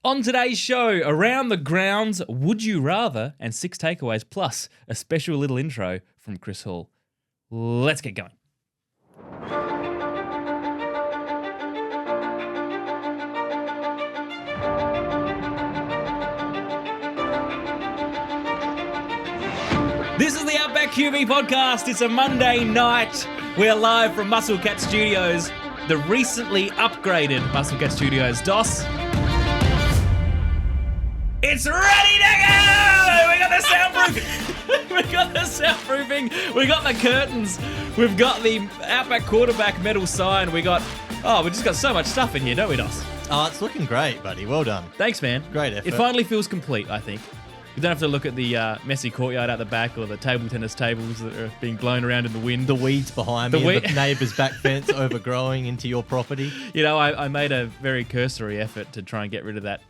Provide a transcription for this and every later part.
On today's show, around the grounds, would you rather, and 6 takeaways, plus a special little intro from Chris Hall. Let's get going. This is the Outback QB podcast. It's a Monday night. We're live from Muscle Cat Studios, the recently upgraded Muscle Cat Studios. DOS, it's ready to go! We got the soundproofing. We got the soundproofing. We got the curtains. We've got the Outback quarterback metal sign. We just got so much stuff in here, don't we, DOS? Oh, it's looking great, buddy. Well done. Thanks, man. Great effort. It finally feels complete, I think. You don't have to look at the messy courtyard out the back or the table tennis tables that are being blown around in the wind. The weeds behind me, the neighbour's back fence overgrowing into your property. You know, I made a very cursory effort to try and get rid of that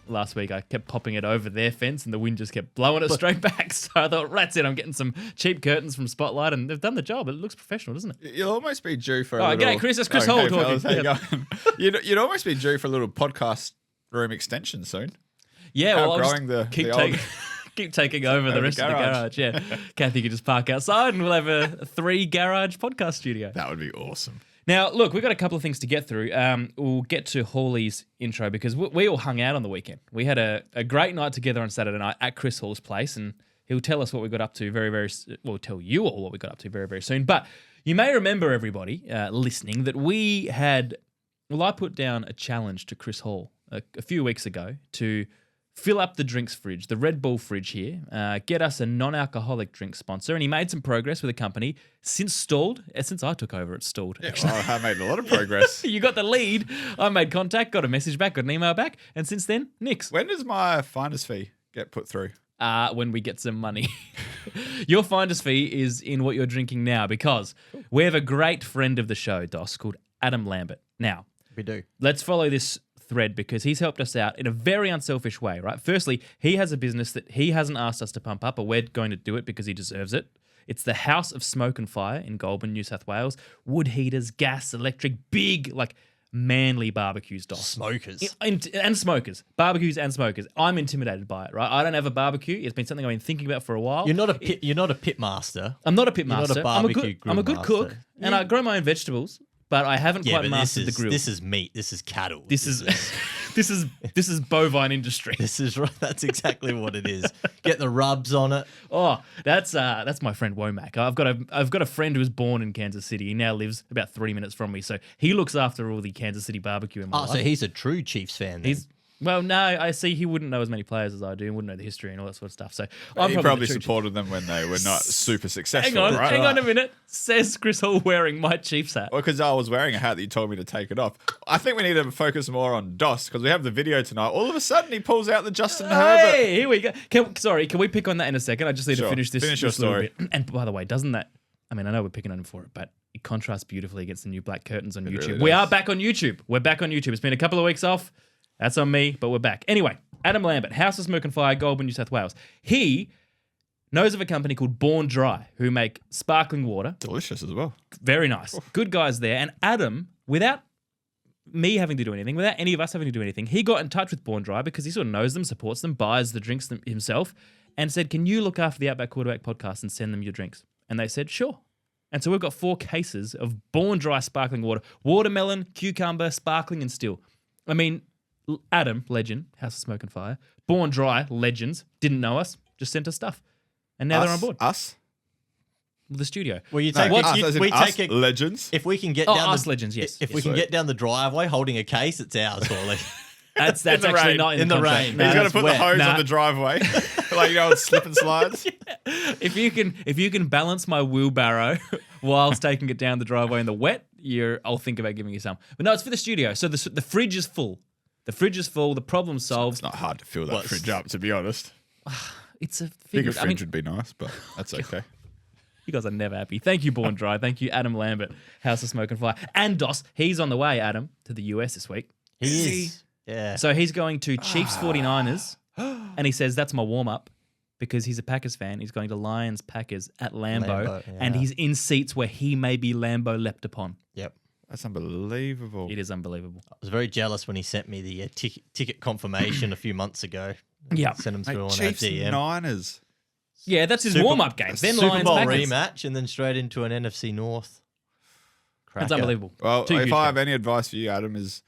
last week. I kept popping it over their fence and the wind just kept blowing it straight back. So I thought, that's it. I'm getting some cheap curtains from Spotlight and they've done the job. It looks professional, doesn't it? You'll almost be due for a little... G'day, Chris. It's Chris Hall talking. Fellas, how you going? You'd almost be due for a little podcast room extension soon. Yeah, well, outgrowing keep taking over the rest of the garage. Yeah, Kathy could just park outside and we'll have a 3-garage podcast studio. That would be awesome. Now, look, we've got a couple of things to get through. We'll get to Hawley's intro because we all hung out on the weekend. We had a great night together on Saturday night at Chris Hall's place, and he'll tell us what we got up to we'll tell you all what we got up to very, very soon. But you may remember, everybody listening, that I put down a challenge to Chris Hall a few weeks ago to fill up the drinks fridge, the Red Bull fridge here, get us a non-alcoholic drink sponsor. And he made some progress with the company. Since I took over, it's stalled. Yeah, well, I made a lot of progress. You got the lead. I made contact, got a message back, got an email back. And since then, nix. When does my finder's fee get put through? When we get some money. Your finder's fee is in what you're drinking now because we have a great friend of the show, DOS, called Adam Lambert. Now, we do. Let's follow this thread because he's helped us out in a very unselfish way, right? Firstly, he has a business that he hasn't asked us to pump up, but we're going to do it because he deserves it. It's the House of Smoke and Fire in Goulburn, New South Wales. Wood heaters, gas, electric, big, manly barbecues, DOS. Smokers. And smokers. Barbecues and smokers. I'm intimidated by it, right? I don't have a barbecue. It's been something I've been thinking about for a while. You're not a pit master. I'm not a pit master. You're not a barbecue I'm a good master. cook, and I grow my own vegetables. But I haven't quite mastered the grill. This is meat. This is cattle. This is bovine industry. This is right. That's exactly what it is. Get the rubs on it. Oh, that's my friend Womack. I've got a friend who was born in Kansas City. He now lives about 3 minutes from me, so he looks after all the Kansas City barbecue in my life. So he's a true Chiefs fan. Then. Well, no, I see he wouldn't know as many players as I do and wouldn't know the history and all that sort of stuff. So he probably supported them when they were not super successful. Hang on a minute. Says Chris Hall wearing my Chiefs hat. Well, because I was wearing a hat that you told me to take it off. I think we need to focus more on DOS because we have the video tonight. All of a sudden, he pulls out the Justin Herbert. Hey, here we go. Can we pick on that in a second? I just need to finish this. Finish your story. Bit. And by the way, doesn't that... I mean, I know we're picking on him for it, but it contrasts beautifully against the new black curtains on YouTube. Really we are back on YouTube. We're back on YouTube. It's been a couple of weeks off. That's on me, but we're back. Anyway, Adam Lambert, House of Smoke and Fire, Goulburn, New South Wales. He knows of a company called Born Dry who make sparkling water. Delicious as well. Very nice. Oof. Good guys there. And Adam, without me having to do anything, without any of us having to do anything, he got in touch with Born Dry because he sort of knows them, supports them, buys the drinks himself, and said, can you look after the Outback Quarterback podcast and send them your drinks? And they said, sure. And so we've got 4 cases of Born Dry sparkling water. Watermelon, cucumber, sparkling and still. I mean... Adam, legend, House of Smoke and Fire. Born Dry, legends, didn't know us, just sent us stuff. And now they're on board. Us? The studio. Well, legends. If we can get down us legends, yes. If we can get down the driveway holding a case, it's ours, Hawley. That's actually not in the rain. He's got to put the hose on the driveway, on slip and slides. Yeah. If you can balance my wheelbarrow whilst taking it down the driveway in the wet, I'll think about giving you some. But no, it's for the studio. So the fridge is full. The fridge is full. The problem's solved. It's not hard to fill that fridge up, to be honest. It's a bigger fridge would be nice, but that's okay. You guys are never happy. Thank you, Born Dry. Thank you, Adam Lambert, House of Smoke and Fire. And DOS, he's on the way, Adam, to the US this week. He is. Yeah. So he's going to Chiefs 49ers, and he says that's my warm-up because he's a Packers fan. He's going to Lions Packers at Lambeau, and he's in seats where he may be Lambeau leapt upon. Yep. That's unbelievable. It is unbelievable. I was very jealous when he sent me the ticket confirmation a few months ago. Yeah. Sent them through Mate, on our Chiefs DM. Niners. Yeah, that's his Super- warm-up games. Then Super Lions Bowl Packers. rematch and then straight into an NFC North. That's Cracker. unbelievable. Well, Two if huge I have games. any advice for you, Adam, is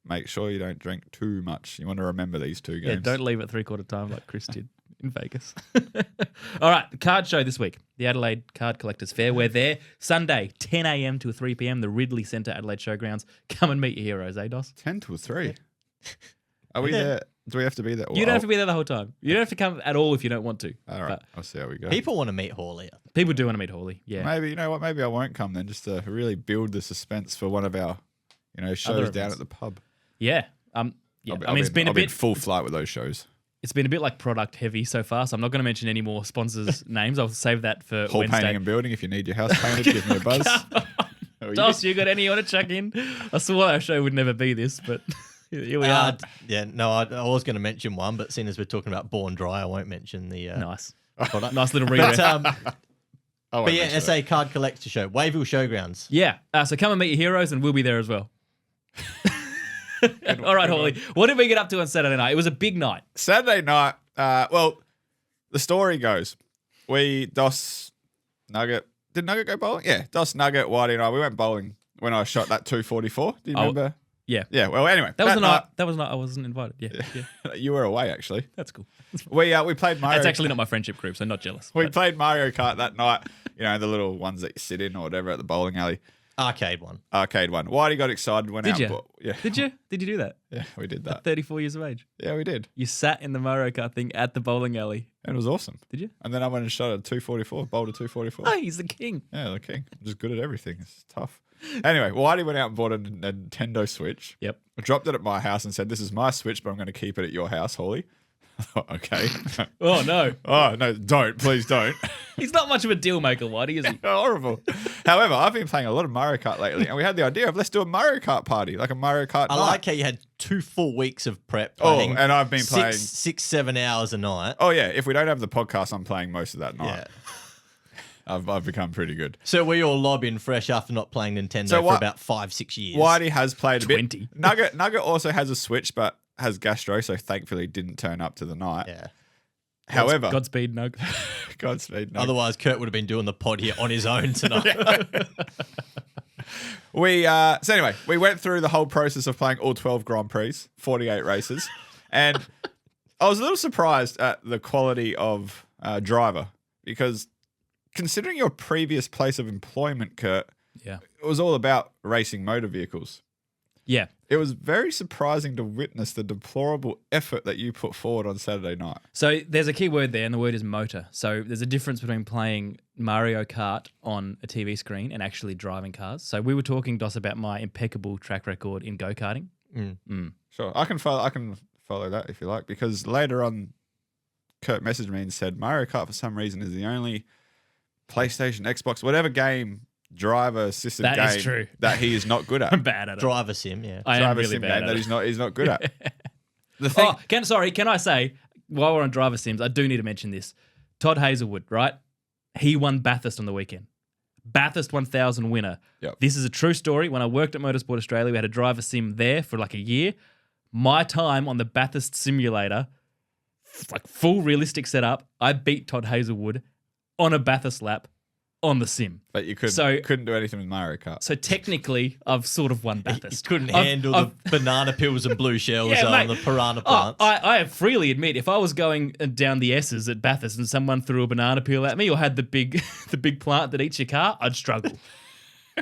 make sure you don't drink too much. You want to remember these two games. Yeah, don't leave at three-quarter time like Chris did in Vegas. All right, the card show this week. The Adelaide Card Collectors Fair. We're there Sunday, 10 a.m. to 3 p.m. The Ridley Centre, Adelaide Showgrounds. Come and meet your heroes, eh, Dos? 10 to 3. Are we there? Do we have to be there? You don't have to be there the whole time. You don't have to come at all if you don't want to. All right. But I'll see how we go. People want to meet Hawley. people do want to meet Hawley. Yeah. Maybe, you know what? Maybe I won't come then, just to really build the suspense for one of our, shows down events. at the pub. Yeah. Yeah. I mean, it's been a I'll be in bit full flight with those shows. It's been a bit like product heavy so far, so I'm not going to mention any more sponsors' names. I'll save that for Hall Wednesday. painting and building. If you need your house painted, give me a buzz. Dos, you got any you want to chuck in? I swore our show would never be this, but here we are. Yeah, no, I was going to mention one, but seeing as we're talking about Born Dry, I won't mention the Nice. product. Nice little But, read. but yeah, SA Card Collector Show, Wayville Showgrounds. Yeah. So come and meet your heroes, and we'll be there as well. All right, Hawley. What did we get up to on Saturday night? It was a big night. Saturday night, well, the story goes, Dos, Nugget, did Nugget go bowling? Yeah, Dos, Nugget, Whitey and I, we went bowling when I shot that 244. Do you remember? Yeah. Yeah, well, anyway. That was the night. That was the night I wasn't invited. Yeah. You were away, actually. That's cool. We played Mario. That's actually not my friendship group, so not jealous. We played Mario Kart that night. The little ones that you sit in or whatever at the bowling alley. Arcade one. Arcade one. Whitey got excited, went Did out. you? Yeah. Did you? Did you do that? Yeah, we did that. 34 years of age. Yeah, we did. You sat in the Mario Kart thing at the bowling alley. And it was awesome. Did you? And then I went and shot a 244, bowled a 244. Oh, he's the king. Yeah, the king. I'm just good at everything. It's tough. Anyway, Whitey went out and bought a Nintendo Switch. Yep. I dropped it at my house and said, "This is my Switch, but I'm going to keep it at your house, Hawley." I thought, okay. Oh, no. Oh, no, don't. Please don't. He's not much of a deal maker, Whitey, is he? Horrible. However, I've been playing a lot of Mario Kart lately, and we had the idea of let's do a Mario Kart party, like a Mario Kart I night. like how you had 2 full weeks of prep. Oh, Playing and I've been playing. 6-7 hours a night. Oh, yeah. If we don't have the podcast, I'm playing most of that night. Yeah. I've become pretty good. So we all lob in fresh after not playing Nintendo for about 5-6 years. Whitey has played a 20. bit. Nugget also has a Switch, but has gastro, so thankfully didn't turn up to the night. Yeah. However, Godspeed, Nug. Godspeed. Nugget. Otherwise, Kurt would have been doing the pod here on his own tonight. So anyway, we went through the whole process of playing all 12 Grand Prix, 48 races, and I was a little surprised at the quality of driver because considering your previous place of employment, Kurt, Yeah. it was all about racing motor vehicles. Yeah. It was very surprising to witness the deplorable effort that you put forward on Saturday night. So there's a key word there, and the word is motor. So there's a difference between playing Mario Kart on a TV screen and actually driving cars. So we were talking, Dos, about my impeccable track record in go-karting. Sure, I can follow that if you like, because later on, Kurt messaged me and said Mario Kart for some reason is the only PlayStation, Xbox, whatever game, driver-assisted That game is true. that he is not good at. I'm bad at it. Driver sim, yeah. I am Driver really sim bad game at that it. he's not good at. The thing, Can I say, while we're on driver sims, I do need to mention this. Todd Hazelwood, right? He won Bathurst on the weekend. Bathurst 1000 winner. Yep. This is a true story. When I worked at Motorsport Australia, we had a driver sim there for like a year. My time on the Bathurst simulator, like full realistic setup, I beat Todd Hazelwood on a Bathurst lap on the sim. but you So- couldn't do anything with Mario Kart. So technically, I've sort of won You Bathurst. couldn't I've- handle I've- the banana peels and blue shells Yeah, on mate. the piranha Oh, plants. I freely admit, if I was going down the S's at Bathurst and someone threw a banana peel at me or had the big the big plant that eats your car, I'd struggle.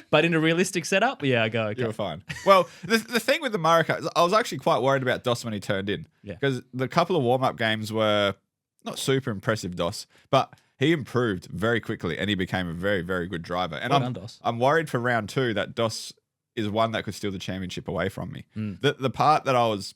But in a realistic setup, yeah, I go, okay. You were fine. Well, the thing with the Mario Kart, I was actually quite worried about DOS when he turned in. Yeah. Because the couple of warm-up games were not super impressive, DOS, but he improved very quickly and he became a very, very good driver. And Well done, DOS. I'm worried for round 2 that DOS is one that could steal the championship away from me. The part that I was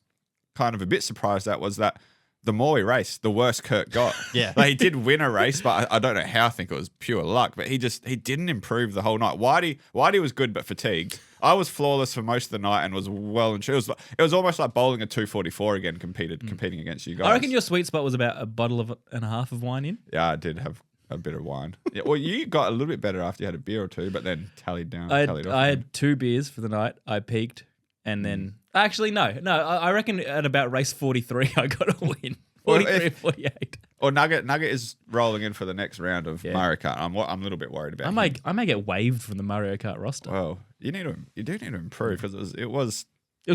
kind of a bit surprised at was that the more we raced, the worse Kurt got. Yeah. Like, he did win a race, but I don't know how. I think it was pure luck. But he didn't improve the whole night. Whitey was good but fatigued. I was flawless for most of the night and was well and true. It was almost like bowling a 244 again, competing against you guys. I reckon your sweet spot was about a bottle and a half of wine in. Yeah, I did have a bit of wine. Yeah, well, you got a little bit better after you had a beer or two, but then tallied off. I again. had 2 beers for the night. I peaked, and then actually no. I reckon at about race 43, I got a win. 43 or 48. Or Nugget is rolling in for the next round of Mario Kart. I'm a little bit worried about. I may get waived from the Mario Kart roster. Well, you do need to improve because it was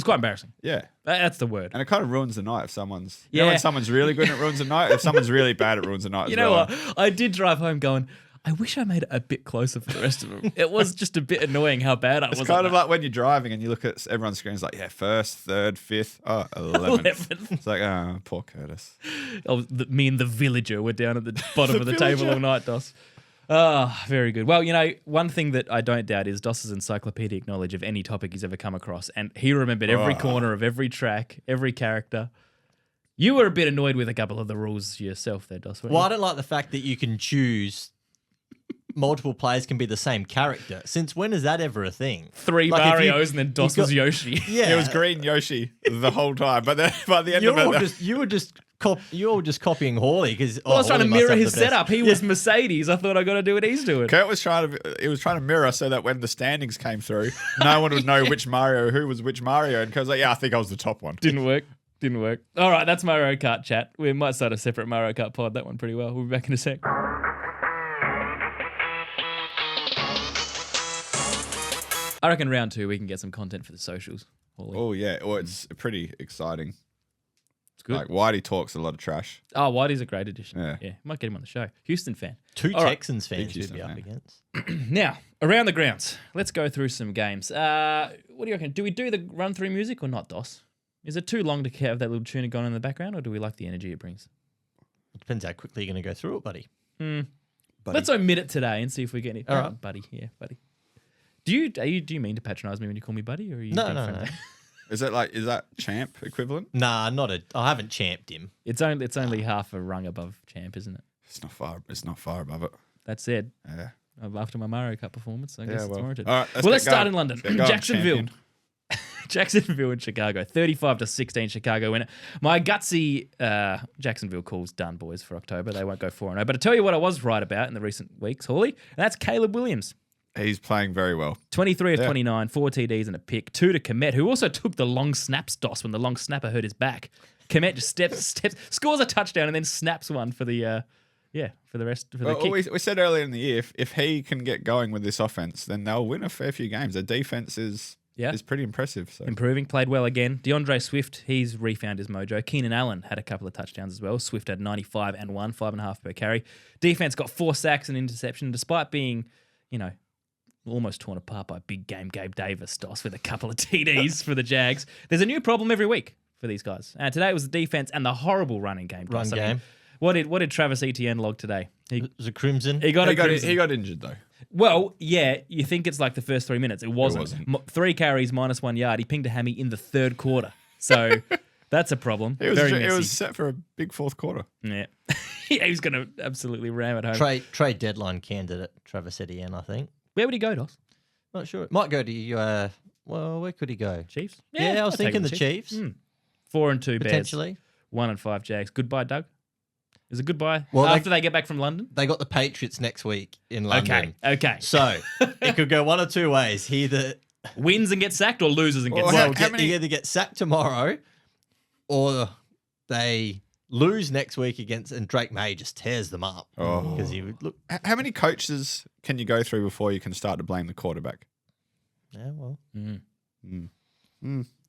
quite embarrassing. Yeah, That's the word. and it kind of ruins the night if someone's. You know when someone's really good, it ruins the night. If someone's really bad, it ruins the night. You know what? I did drive home going, I wish I made it a bit closer for the rest of them. It was just a bit annoying how bad I was. It's kind of like when you're driving and you look at everyone's screens like, first, third, fifth, 11th. It's like, poor Curtis. Me and the villager were down at the bottom of the table all night, Dos. Very good. Well, one thing that I don't doubt is Doss's encyclopedic knowledge of any topic he's ever come across. And he remembered every corner of every track, every character. You were a bit annoyed with a couple of the rules yourself there, Dos. Well, I don't like the fact that you can choose multiple players can be the same character. Since when is that ever a thing? 3 Marios and then Dos was Yoshi. Yeah. It was green Yoshi the whole time. But then by the end of it... You were just copying Hawley because I was trying to mirror his setup. He was Mercedes. I thought I got to do what he's doing. Kurt was trying to mirror so that when the standings came through, no one would know who was which Mario. And Kurt's like, I think I was the top one. Didn't work. All right, that's Mario Kart chat. We might start a separate Mario Kart pod. That one pretty well. We'll be back in a sec. I reckon round 2 we can get some content for the socials. Hawley. Oh, yeah. Well, it's pretty exciting. It's good. Like, Whitey talks a lot of trash. Oh, Whitey's a great addition. Yeah. Might get him on the show. Houston fan. 2 All right. Texans fans Houston we'd be up fan. against. Now, around the grounds. Let's go through some games. What do you reckon? Do we do the run-through music or not, Dos? Is it too long to have that little tune going in the background, or do we like the energy it brings? It depends how quickly you're going to go through it, buddy. Let's omit it today and see if we get any. All right. Buddy. Yeah, buddy. Do you mean to patronise me when you call me buddy, or are you No, being no, friendly? Is that champ equivalent? Nah, I haven't champed him. It's only half a rung above champ, isn't it? It's not far above it. That said, Yeah. after my Mario Kart performance, I guess it's warranted. All right, Let's start in London. Let's get going, Jacksonville. champion. Jacksonville and Chicago. 35-16 Chicago win it. My gutsy Jacksonville call's done, boys, for October. They won't go 4-0. But I tell you what I was right about in the recent weeks, Hawley, and that's Caleb Williams. He's playing very well. 23 of 29, 4 TDs and a pick. 2 to Komet, who also took the long snaps, Dos, when the long snapper hurt his back. Komet just steps, scores a touchdown and then snaps one for the kick. We said earlier in the year, if he can get going with this offense, then they'll win a fair few games. Their defense is pretty impressive. So. Improving, played well again. DeAndre Swift, he's refound his mojo. Keenan Allen had a couple of touchdowns as well. Swift had 95 and 1, 5.5 per carry. Defense got 4 sacks and interception, despite being, almost torn apart by big game Gabe Davis, Dos, with a couple of TDs for the Jags. There's a new problem every week for these guys. Today it was the defense and the horrible running game. Dos. What did Travis Etienne log today? It was a crimson. He got injured though. Well, yeah, you think it's like the first 3 minutes. It wasn't. 3 carries, -1 yard. He pinged a hammy in the third quarter. So that's a problem. It was set for a big fourth quarter. Yeah. He was going to absolutely ram it home. Trade deadline candidate, Travis Etienne, I think. Where would he go, Dos? Not sure. Might go to, where could he go? Chiefs? Yeah, I was I'll take thinking him the to Chiefs. 4-2 Bears. Potentially. 1-5 Jags. Goodbye, Doug. Is it goodbye Well, after they get back from London? They got the Patriots next week in London. Okay. So it could go one of 2 ways. He either wins and gets sacked or loses and gets Well, sacked. he either get sacked tomorrow or they lose next week and Drake May just tears them up. Because he would look. How many coaches can you go through before you can start to blame the quarterback? Yeah, well.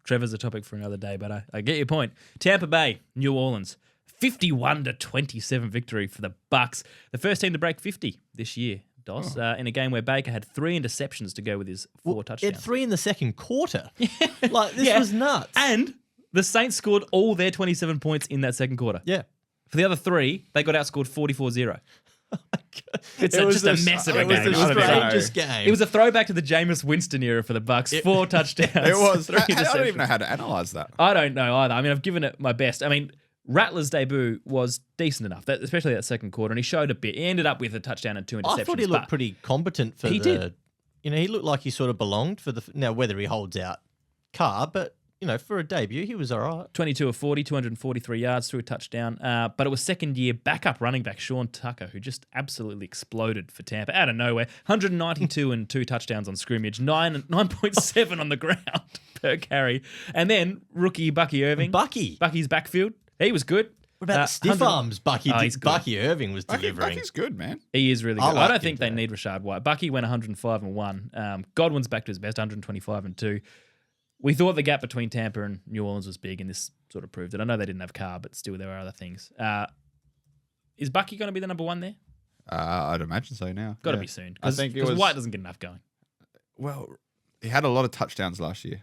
Trevor's a topic for another day, but I get your point. Tampa Bay, New Orleans, 51-27 victory for the Bucks. The first team to break 50 this year, Dos, in a game where Baker had 3 interceptions to go with his 4 touchdowns. He had 3 in the second quarter. This was nuts. And the Saints scored all their 27 points in that second quarter. Yeah. For the other 3, they got outscored 44-0. It's just a mess of a game. It was the strangest game. It was a throwback to the Jameis Winston era for the Bucks. 4 touchdowns. It was. 3 I don't interceptions. even know how to analyze that. I don't know either. I mean, I've given it my best. I mean, Rattler's debut was decent enough, especially that second quarter, and he showed a bit. He ended up with a touchdown and 2 interceptions. I thought he looked pretty competent for He did. He looked like he sort of belonged for now whether he holds out Carr, but for a debut, he was all right. 22 of 40, 243 yards, through a touchdown. But it was second-year backup running back Sean Tucker, who just absolutely exploded for Tampa out of nowhere. 192 and 2 touchdowns on scrimmage, 9.7 on the ground per carry. And then rookie Bucky Irving. Bucky's backfield. He was good. What about the stiff arms Bucky Irving was Bucky's delivering? good, man. He is really good. I I don't think they need Rashad White. Bucky went 105 and 1. Godwin's back to his best, 125 and 2. We thought the gap between Tampa and New Orleans was big, and this sort of proved it. I know they didn't have Carr, but still there were other things. Is Bucky going to be the number one there? I'd imagine so now. Got to be soon. I think because White doesn't get enough going. Well, he had a lot of touchdowns last year.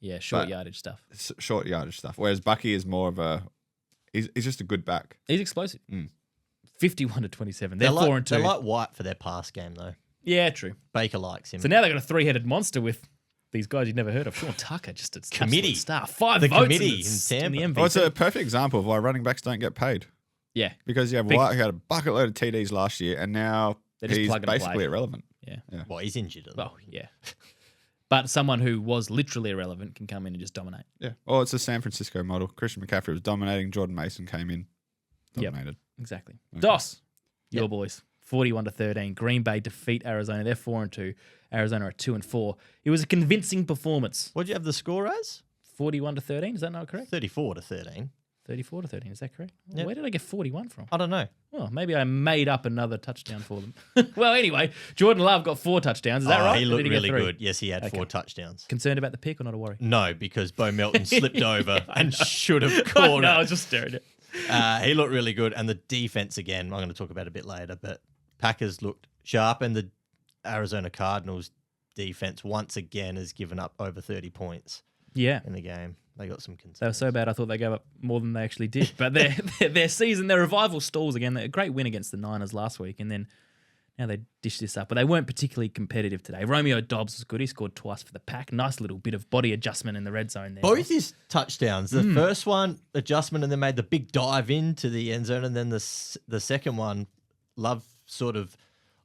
Yeah, short yardage stuff. Short yardage stuff. Whereas Bucky is more of a... He's just a good back. He's explosive. 51 to 27. They're 4 and 2. They like White for their pass game, though. Yeah, true. Baker likes him. So now they've got a 3-headed monster with these guys you've never heard of. Sean Tucker, just a committee star. 5 the votes committee in Tampa. the MVP. Well, it's a perfect example of why running backs don't get paid. Yeah. Because you have White, who had a bucket load of TDs last year, and now he's basically irrelevant. Yeah. Well, he's injured. Well, yeah. But someone who was literally irrelevant can come in and just dominate. Yeah. Well, it's a San Francisco model. Christian McCaffrey was dominating. Jordan Mason came in, dominated. Exactly. Okay. DOS, your boys, 41 to 13. Green Bay defeat Arizona. They're 4 and 2. Arizona are 2 and 4. It was a convincing performance. What'd you have the score as? 41 to 13. Is that not correct? 34 to 13. 34 to 13. Is that correct? Yep. Where did I get 41 from? I don't know. Well, maybe I made up another touchdown for them. Well, anyway, Jordan Love got 4 touchdowns. Is that right? He Or looked did get really 3? good. Yes, he had 4 touchdowns. Concerned about the pick or not a worry? No, because Bo Melton slipped over and should have caught No, it. I was just staring at it. He looked really good. And the defense, again, I'm going to talk about a bit later, but Packers looked sharp. And the Arizona Cardinals defense, once again, has given up over 30 points in the game. They got some concerns. They were so bad, I thought they gave up more than they actually did. But their season, their revival stalls again. A great win against the Niners last week, and then now they dished this up. But they weren't particularly competitive today. Romeo Dobbs was good. He scored twice for the Pack. Nice little bit of body adjustment in the red zone there. Both his touchdowns. The first one, adjustment, and then made the big dive into the end zone. And then the second one, Love sort of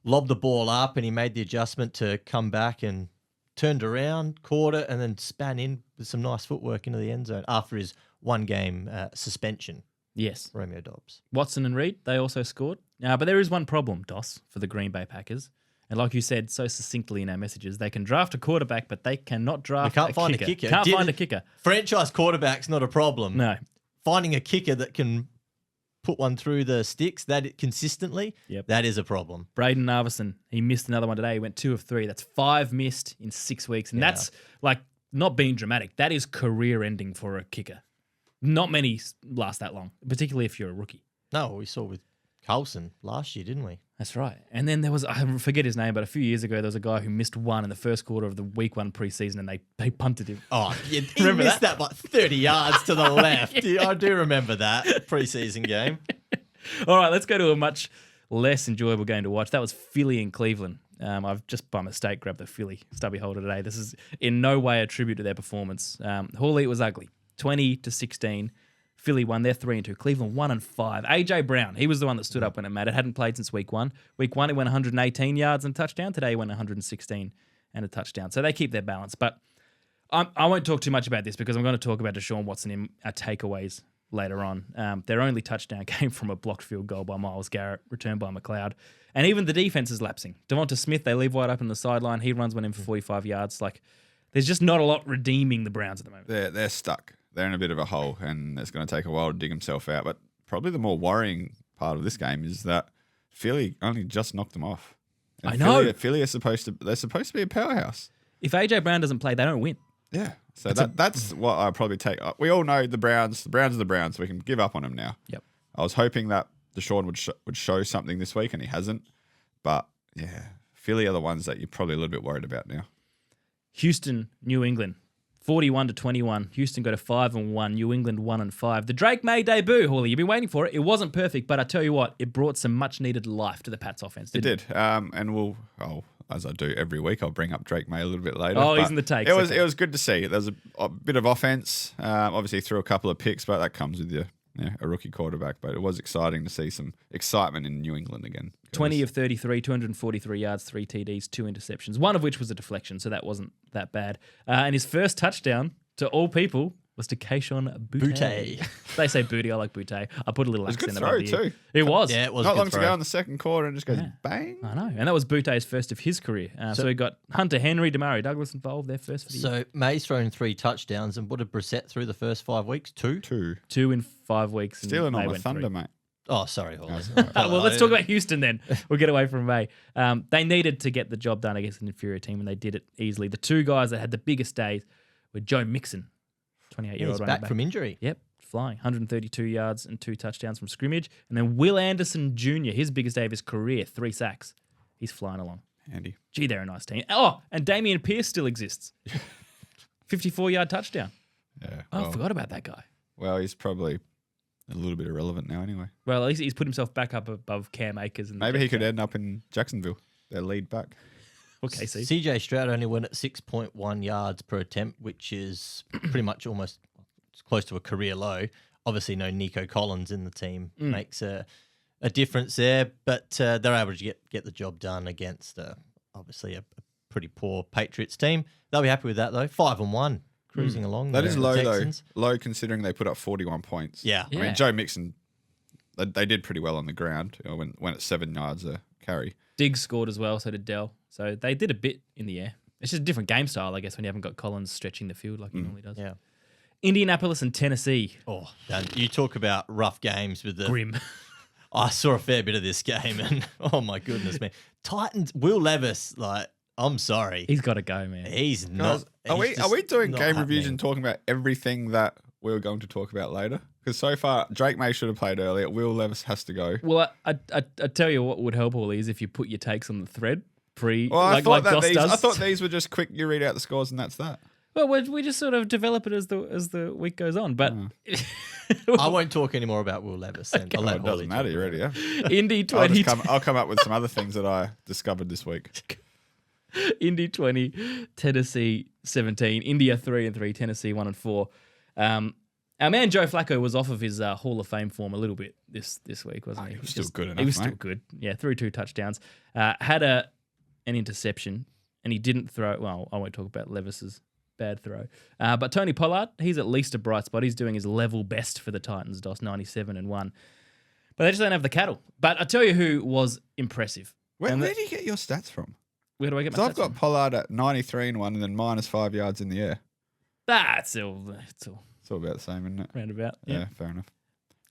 lobbed the ball up, and he made the adjustment to come back and turned around, caught it, and then span in with some nice footwork into the end zone after his one-game suspension. Yes. Romeo Dobbs. Watson and Reed, they also scored. But there is one problem, Dos, for the Green Bay Packers. And like you said so succinctly in our messages, they can draft a quarterback, but they cannot draft They can't find a kicker. Can't find a kicker. Franchise quarterback's not a problem. No. Finding a kicker that can put one through the sticks consistently, that is a problem. Braden Narvison, he missed another one today. He went 2 of 3. That's 5 missed in 6 weeks. And that's like not being dramatic. That is career ending for a kicker. Not many last that long, particularly if you're a rookie. No, we saw with Carlson last year, didn't we? That's right. And then there was, I forget his name, but a few years ago, there was a guy who missed one in the first quarter of the week 1 preseason, and they punted him. Oh, he missed that by 30 yards to the left. I do remember that preseason game. All right, let's go to a much less enjoyable game to watch. That was Philly and Cleveland. I've just by mistake grabbed the Philly stubby holder today. This is in no way a tribute to their performance. Hawley, it was ugly. 20 to 16. Philly won. They're 3 and 2. Cleveland 1 and 5. AJ Brown, he was the one that stood up when it mattered. Hadn't played since week 1. Week 1, he went 118 yards and a touchdown. Today, he went 116 and a touchdown. So they keep their balance. But I won't talk too much about this because I'm going to talk about Deshaun Watson in our takeaways later on. Their only touchdown came from a blocked field goal by Myles Garrett, returned by McLeod. And even the defense is lapsing. Devonta Smith, they leave wide open the sideline. He runs one in for 45 yards. Like, there's just not a lot redeeming the Browns at the moment. They're stuck. They're in a bit of a hole, and it's going to take a while to dig himself out. But probably the more worrying part of this game is that Philly only just knocked them off. And I know. Philly are supposed to be a powerhouse. If AJ Brown doesn't play, they don't win. Yeah. So that's what I probably take. We all know the Browns. The Browns are the Browns. So we can give up on them now. Yep. I was hoping that Deshaun would show something this week, and he hasn't. But yeah, Philly are the ones that you're probably a little bit worried about now. Houston, New England, 41 to 21. Houston got a 5 and 1. New England 1 and 5. The Drake May debut, Hawley. You've been waiting for it. It wasn't perfect, but I tell you what, it brought some much needed life to the Pats offense. It did. And as I do every week, I'll bring up Drake May a little bit later. Oh, he's in the takes. It was good to see. There was a bit of offense. Obviously, threw a couple of picks, but that comes with a rookie quarterback. But it was exciting to see some excitement in New England again. 20 of 33, 243 yards, 3 TDs, 2 interceptions, one of which was a deflection, so that wasn't that bad. And his first touchdown, to all people, was to Keishon Butte. Butte. They say booty. I like Butte. I put a little It was a good accent throw above the too. It was. Yeah, it was Not a good long to throw. go in the second quarter and just goes bang. I know. And that was Butte's first of his career. So we got Hunter Henry, Damari Douglas involved. Their first for the year. So May's thrown 3 touchdowns, and what did Brissett through the first 5 weeks? 2? 2. 2 in 5 weeks. and Stealing May on the went Thunder, 3. mate. Oh, sorry, Hawley. Well, let's talk about Houston then. We'll get away from May. They needed to get the job done against an inferior team, and they did it easily. The 2 guys that had the biggest days were Joe Mixon, 28-year-old He's running back from injury. Yep, flying. 132 yards and 2 touchdowns from scrimmage. And then Will Anderson Jr., his biggest day of his career, 3 sacks. He's flying along. Handy. Gee, they're a nice team. Oh, and Damian Pierce still exists. 54-yard touchdown. Yeah. Oh, I forgot about that guy. Well, he's probably a little bit irrelevant now anyway. Well, at least he's put himself back up above Cam Akers. And Maybe he could end up in Jacksonville, their lead back. Okay, see. CJ Stroud only went at 6.1 yards per attempt, which is pretty much almost close to a career low. Obviously, no Nico Collins in the team makes a difference there, but they're able to get the job done against obviously a pretty poor Patriots team. They'll be happy with that though. 5-1, cruising along. That there, is the low Texans. though. Low considering they put up 41 points. Yeah. I mean, Joe Mixon, they did pretty well on the ground. Went at 7 yards a carry. Diggs scored as well, so did Dell. So they did a bit in the air. It's just a different game style, I guess, when you haven't got Collins stretching the field like he normally does. Yeah. Indianapolis and Tennessee. Oh, and you talk about rough games with the Grim. I saw a fair bit of this game, and oh my goodness, man! Titans. Will Levis, I'm sorry, He's got to go, man. he's not. Are we doing game reviews happening. and talking about everything that we were going to talk about later? Because so far, Drake May should have played earlier. Will Levis has to go. Well, I tell you what would help, all is if you put your takes on the thread Well, I thought that Doss does. I thought these were just quick. You read out the scores and that's that. Well, we just sort of develop it as the week goes on. But I won't talk anymore about Will Levis. And I'll Well, let it Holly doesn't talk matter. You about ready? Yeah. Indy 20. I'll come up with some other things that I discovered this week. Indy 20, Tennessee 17, India 3-3, Tennessee 1-4. Our man Joe Flacco was off of his Hall of Fame form a little bit this week, wasn't he? He was still good enough, He was mate. still good. Yeah, threw 2 touchdowns. Had an interception, and he didn't throw. Well, I won't talk about Levis's bad throw. But Tony Pollard, he's at least a bright spot. He's doing his level best for the Titans, DOS 97-1. But they just don't have the cattle. But I tell you who was impressive. Where do you get your stats from? Where do I get my So I've stats got from? Pollard at 93-1 and then -5 yards in the air. That's all. It's all It's all about the same, isn't it? roundabout. Yeah, fair enough.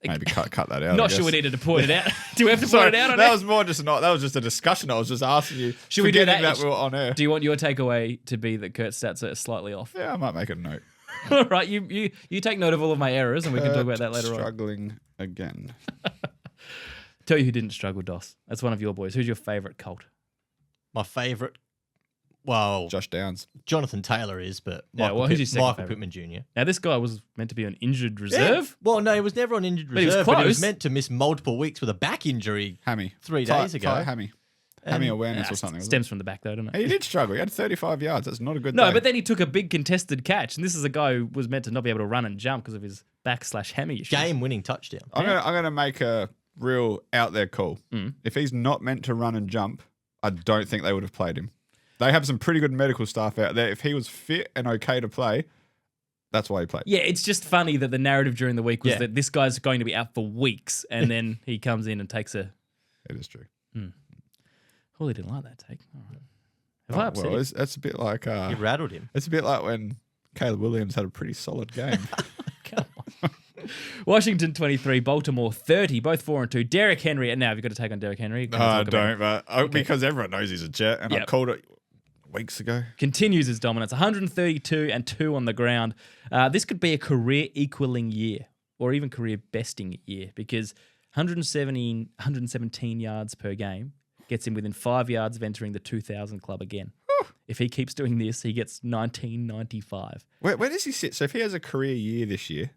Maybe cut that out. I Not sure we guess. needed to point it out. Do we have to Sorry, point it out on that air? was more just that was just a discussion. I was just asking you. Should we do forgetting that? we were on air? Do you want your takeaway to be that Kurt's stats are slightly off? Yeah, I might make a note. All right, you take note of all of my errors, and we can talk about that later on. Struggling again. Tell you who didn't struggle, Doss. That's one of your boys. Who's your favourite cult? My favourite. Well, Josh Downs. Jonathan Taylor is, but Yeah, well, who's your second Michael favourite? Pittman Jr. Now, this guy was meant to be on injured reserve. Well, no, he was never on injured But he was reserve, but he was close. meant to miss multiple weeks with a back injury. Hammy. 3 days ago. Tight hammy. Hammy awareness Nah, or something. stems from the back, though, doesn't it? He did struggle. He had 35 yards. That's not a good No, day. but then he took a big contested catch, and this is a guy who was meant to not be able to run and jump because of his back/hammy issues. Game-winning touchdown. I'm gonna make a real out there call. If he's not meant to run and jump, I don't think they would have played him. They have some pretty good medical staff out there. If he was fit and okay to play, that's why he played. Yeah, it's just funny that the narrative during the week was Yeah. that this guy's going to be out for weeks, and then he comes in and takes a. It is true. Holy didn't like that take. All right. Have I upset Well, you? that's a bit like He rattled him. it's a bit like when Caleb Williams had a pretty solid game. Come on. Washington 23, Baltimore 30, both 4-2. Derrick Henry. Now, have you got to take on Derrick Henry? Can I talk about it? but because everyone knows he's a Jet, and I Yep. called it weeks ago. Continues his dominance. 132 and 2 on the ground. This could be a career equaling year, or even career besting year, because 117 yards per game gets him within 5 yards of entering the 2,000 club again. If he keeps doing this, he gets 1995. Where does he sit? So if he has a career year this year,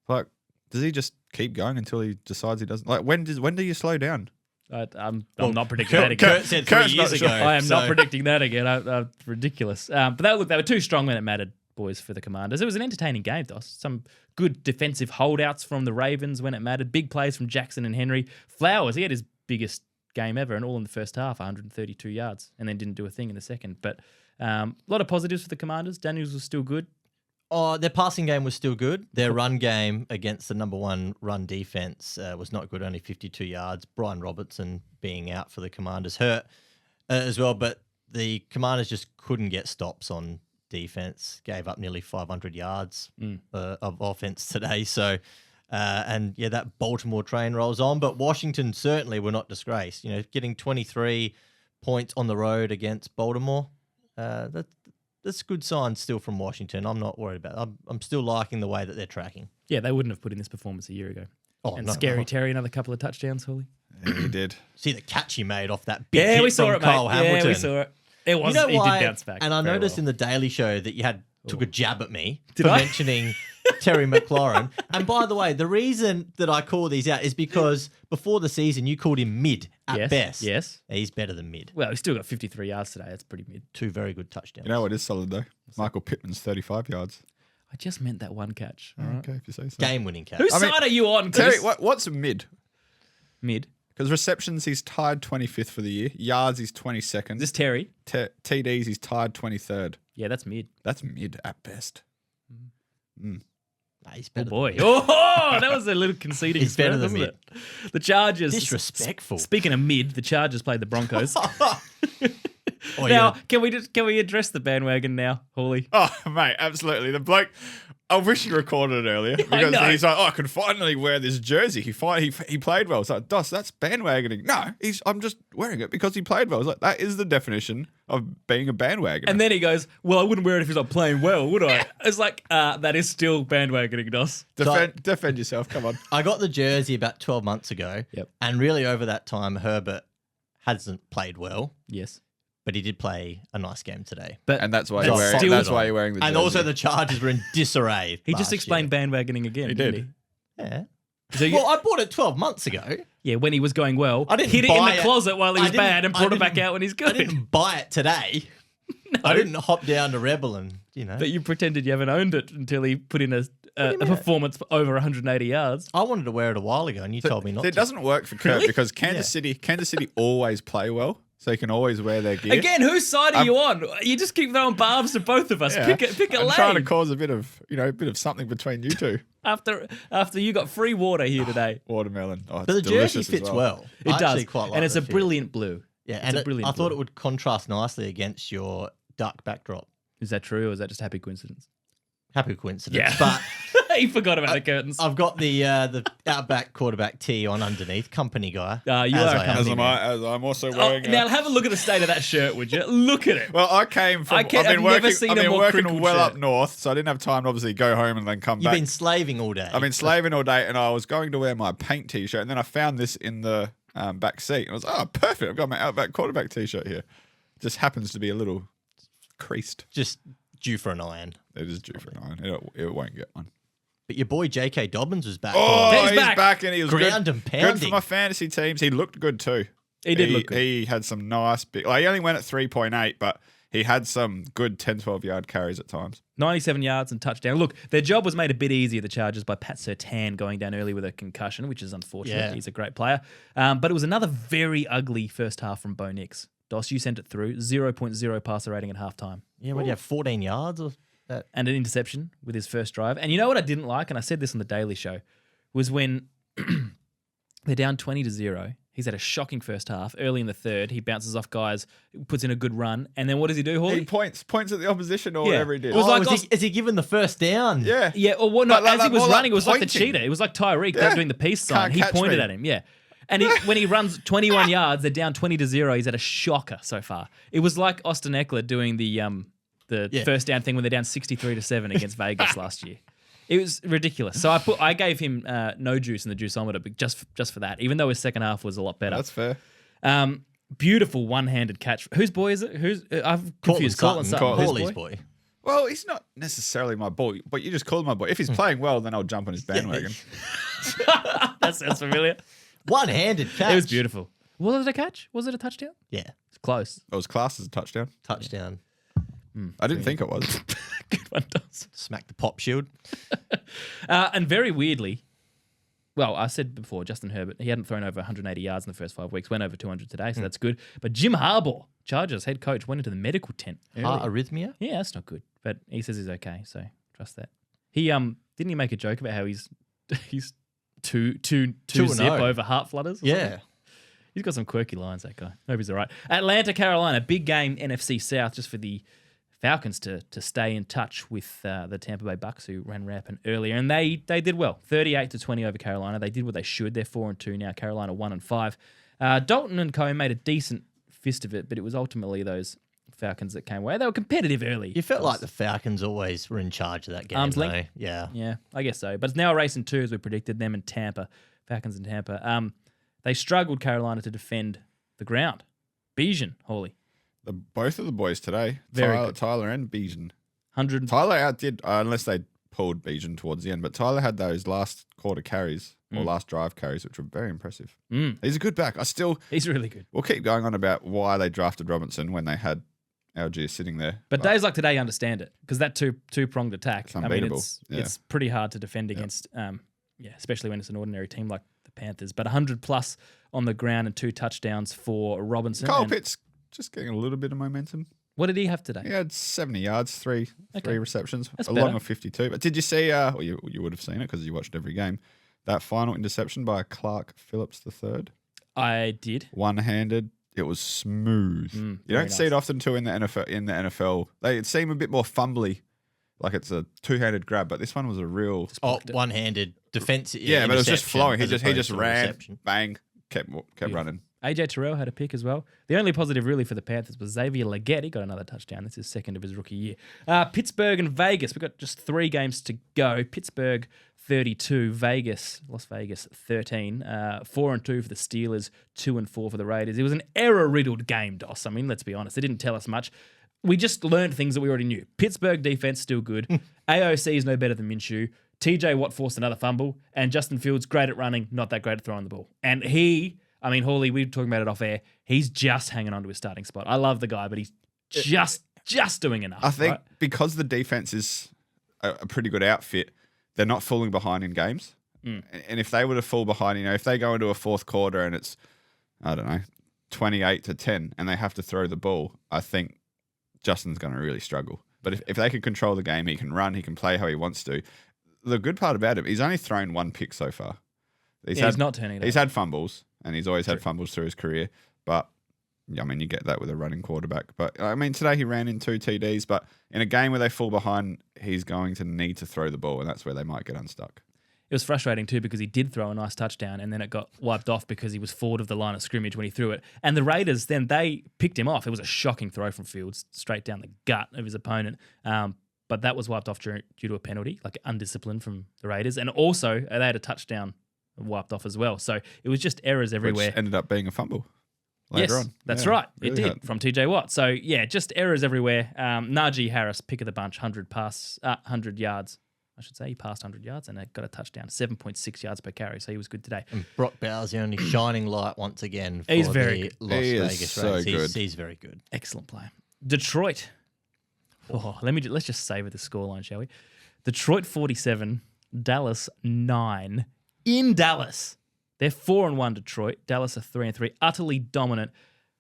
like, does he just keep going until he decides he doesn't? Like, when do you slow down? I'm not predicting that again. Kurt said 3 Kurt's years not ago. sure. I am so- not predicting that again. Ridiculous. But they were 2 strong when it mattered, boys, for the Commanders. It was an entertaining game, Doss. Some good defensive holdouts from the Ravens when it mattered. Big plays from Jackson and Henry. Flowers, he had his biggest game ever, and all in the first half, 132 yards, and then didn't do a thing in the second. But a lot of positives for the Commanders. Daniels was still good. Oh, their passing game was still good. Their run game against the number one run defense was not good, only 52 yards. Brian Robertson being out for the Commanders hurt as well, but the Commanders just couldn't get stops on defense, gave up nearly 500 yards of offense today. So, that Baltimore train rolls on, but Washington certainly were not disgraced. You know, getting 23 points on the road against Baltimore, that's a good sign still from Washington. I'm not worried about it. I'm still liking the way that they're tracking. Yeah, they wouldn't have put in this performance a year ago. Oh, and no, Scary no. Terry, another couple of touchdowns, Hawley. Yeah, he did. See the catch he made off that big Yeah, hit we saw from it, Cole mate. Hamilton. Yeah, we saw it. It was. You know He why? did bounce back. And I very noticed well. in the Daily Show that you took a jab at me Did for I? mentioning Terry McLaurin. And by the way, the reason that I call these out is because before the season you called him mid at Yes, best. yes. He's better than mid. Well, he's still got 53 yards today. That's pretty mid. 2 very good touchdowns. You know what is solid though? Michael Pittman's 35 yards. I just meant that one catch. All right. Okay, if you say so. Game-winning catch. Whose I mean, side are you on? Terry, Chris? what's mid? Mid. Because receptions, he's tied 25th for the year. Yards, he's 22nd. Is this Terry? TDs, he's tied 23rd. Yeah, that's mid. That's mid at best. Nah, he's Oh, better boy. than mid. Oh, that was a little conceding. He's better than wasn't it? The Chargers. Disrespectful. Speaking of mid, the Chargers played the Broncos. Oh, Now, can we address the bandwagon now, Hawley? Oh, mate, absolutely. The bloke, I wish you recorded it earlier. I Because know. he's like, I can finally wear this jersey. He played well. It's like, Dos, that's bandwagoning. No, I'm just wearing it because he played well. It's like, that is the definition of being a bandwagoner. And then he goes, well, I wouldn't wear it if he's not playing well, would I? It's like, that is still bandwagoning, Dos. defend yourself. Come on. I got the jersey about 12 months ago. Yep. And really over that time, Herbert hasn't played well, Yes. but he did play a nice game today. But And that's why Still- you're wearing. still- That's why you're wearing the jersey. And also the Chargers were in disarray. he just last explained bandwagoning again, He didn't did. year. Yeah. So you- Well, I bought it 12 months ago. yeah, when he was going well, I didn't hid it in buy the it. closet while he I was didn't- bad and I brought it back didn't- out when he's I good. didn't buy it today. I didn't hop down to Rebel and, That you pretended you haven't owned it until he put in a you mean? performance for over 180 yards. I wanted to wear it a while ago and you told me not It to. doesn't work for Kurt Really? because Kansas City always play well, so you can always wear their gear. Again, whose side are you on? You just keep throwing barbs to both of us. Yeah. Pick a I'm lane. trying to cause a bit of something between you two. After you got free water here today. Watermelon. Oh, it's But the jersey delicious as fits well. It I does. actually quite like and it's the a fit. brilliant blue. Yeah, It's and a brilliant I thought blue. it would contrast nicely against your dark backdrop. Is that true or is that just happy coincidence? Happy coincidence. Yeah. But He forgot about the curtains. I've got the Outback quarterback tee on underneath. Company guy. You as are a I am. company As I'm also Oh, wearing. now have a look at the state of that shirt, would you? Look at it. Well, I came from. I've I've been never working. seen I've a been more working crinkled well shirt. up north, so I didn't have time to obviously go home and then come You've back. been slaving all day. I've been slaving all day, and I was going to wear my paint T-shirt, and then I found this in the back seat, and I was, oh, perfect! I've got my Outback quarterback T-shirt here. Just happens to be a little creased. just due for an iron. It is due for an iron. It won't get one. But your boy J.K. Dobbins was back. Oh, He's he's back. back. And he was Ground good. and Good for pounding. my fantasy teams. He looked good too. He did look good. He had some nice big. Like, he only went at 3.8, but he had some good 10, 12-yard carries at times. 97 yards and touchdown. Look, their job was made a bit easier, the Chargers, by Pat Surtain going down early with a concussion, which is unfortunate. Yeah. He's a great player. But it was another very ugly first half from Bo Nix. Dos, you sent it through. 0.0 passer rating at halftime. Yeah, what do you have, 14 yards? Or that? And an interception with his first drive. And you know what I didn't like, and I said this on the Daily Show, was when they're down 20-0. He's had a shocking first half. Early in the third, he bounces off guys, puts in a good run, and then what does he do, He Hawley? points at the opposition or Yeah. whatever he did. It was like is he given the first down? yeah. Yeah, or what? No, Like- as he like- was more like running, it was like the pointing. cheetah. It was like Tyreek Yeah. doing the peace sign. Can't He catch pointed me. at him, yeah. And when he runs 21 yards, they're down 20-0. He's at a shocker so far. It was like Austin Eckler doing the first down thing when they're down 63-7 against Vegas last year. It was ridiculous. So I gave him no juice in the juiceometer, but just for that, even though his second half was a lot better. That's fair. Beautiful one-handed catch. Whose boy is it? I've confused. Cortland Sutton. Cortland. Whose Hawley's boy? boy. Well, he's not necessarily my boy, but you just call him my boy. If he's playing well, then I'll jump on his bandwagon. That sounds familiar. One-handed catch. It was beautiful. Was it a catch? Was it a touchdown? Yeah, It's close. It was classed as a touchdown. touchdown. I didn't think it was. Good one, Dos. Smack the pop shield. And very weirdly, well, I said before, Justin Herbert, he hadn't thrown over 180 yards in the first 5 weeks, went over 200 today, so that's good. But Jim Harbaugh, Chargers head coach, went into the medical tent early. Heart arrhythmia. Yeah, that's not good. But he says he's okay, so Trust that. He didn't he make a joke about how he's two 2-0 zip over heart flutters? Or Yeah. something? He's got some quirky lines, that guy. Hope he's all right. Atlanta, Carolina, big game, NFC South, just for the Falcons to stay in touch with the Tampa Bay Bucks, who ran rampant earlier, and they did well, 38-20 over Carolina. They did what they should. They're 4-2 now. Carolina 1-5. Dalton and Co made a decent fist of it, but it was ultimately those Falcons that came away. They were competitive early. You felt like the Falcons always were in charge of that game. Arm's length? Yeah. Yeah, I guess so. But it's now a race in two, as we predicted, them and Tampa, Falcons and Tampa. They struggled, Carolina, to defend the ground. Bijan, Hawley. Both of the boys today, Very good. Tyler and Bijan. 100. Tyler outdid, unless they pulled Bijan towards the end, but Tyler had those last quarter carries or last drive carries, which were very impressive. He's a good back. He's really good. We'll keep going on about why they drafted Robinson when they had Algier sitting there. But days like today, you understand it, because that two-pronged attack, It's unbeatable. It's pretty hard to defend against, especially when it's an ordinary team like the Panthers. But 100+ on the ground and 2 touchdowns for Robinson. Kyle And Pitts just getting a little bit of momentum. what did he have today? He had 70 yards, three receptions, That's along better. with 52. But did you see, well, you would have seen it because you watched every game, that final interception by Clark Phillips III? I did. One-handed. It was smooth. You very don't see it nice. often too in the NFL. They seem a bit more fumbly, like it's a two-handed grab, but this one was a real. One-handed defense. Yeah, but it was just interception flowing. He as just opposed to a ran, reception. bang, kept running. AJ Terrell had a pick as well. The only positive really for the Panthers was Xavier Legette. He got another touchdown. This is second of his rookie year. Pittsburgh and Vegas. We've got just 3 games to go. Pittsburgh 32, Las Vegas 13. 4-2 for the Steelers, 2-4 for the Raiders. It was an error-riddled game, Doss. I mean, let's be honest. They didn't tell us much. We just learned things that we already knew. Pittsburgh defense still good. AOC is no better than Minshew. TJ Watt forced another fumble. And Justin Fields, great at running, not that great at throwing the ball. And Hawley, we were talking about it off air. He's just hanging on to his starting spot. I love the guy, but he's just doing enough. I think right? because the defense is a pretty good outfit, they're not falling behind in games. And if they were to fall behind, if they go into a fourth quarter and it's, 28-10 and they have to throw the ball, I think Justin's going to really struggle. But if they can control the game, he can run, he can play how he wants to. The good part about him, he's only thrown 1 pick so far. He's not turning it He's over. had fumbles, and he's always had fumbles through his career. But, you get that with a running quarterback. But, today he ran in 2 TDs. But in a game where they fall behind, he's going to need to throw the ball, and that's where they might get unstuck. It was frustrating too because he did throw a nice touchdown and then it got wiped off because he was forward of the line of scrimmage when he threw it. And the Raiders, then they picked him off. It was a shocking throw from Fields straight down the gut of his opponent. But that was wiped off due to a penalty, like undisciplined from the Raiders. And also they had a touchdown wiped off as well. So it was just errors everywhere. Which ended up being a fumble later on. That's Yeah, right. really It did hurt. from TJ Watt. So yeah, just errors everywhere. Najee Harris, pick of the bunch, 100 yards. I should say he passed 100 yards and got a touchdown, 7.6 yards per carry. So he was good today. And Brock Bowers, the only shining light once again for He's very the good. Las He is Vegas so Raiders. good. He's very good. Excellent player. Detroit. Let's just savor the scoreline, shall we? Detroit 47, Dallas 9. In Dallas. They're 4-1 Detroit. Dallas are 3-3. Utterly dominant.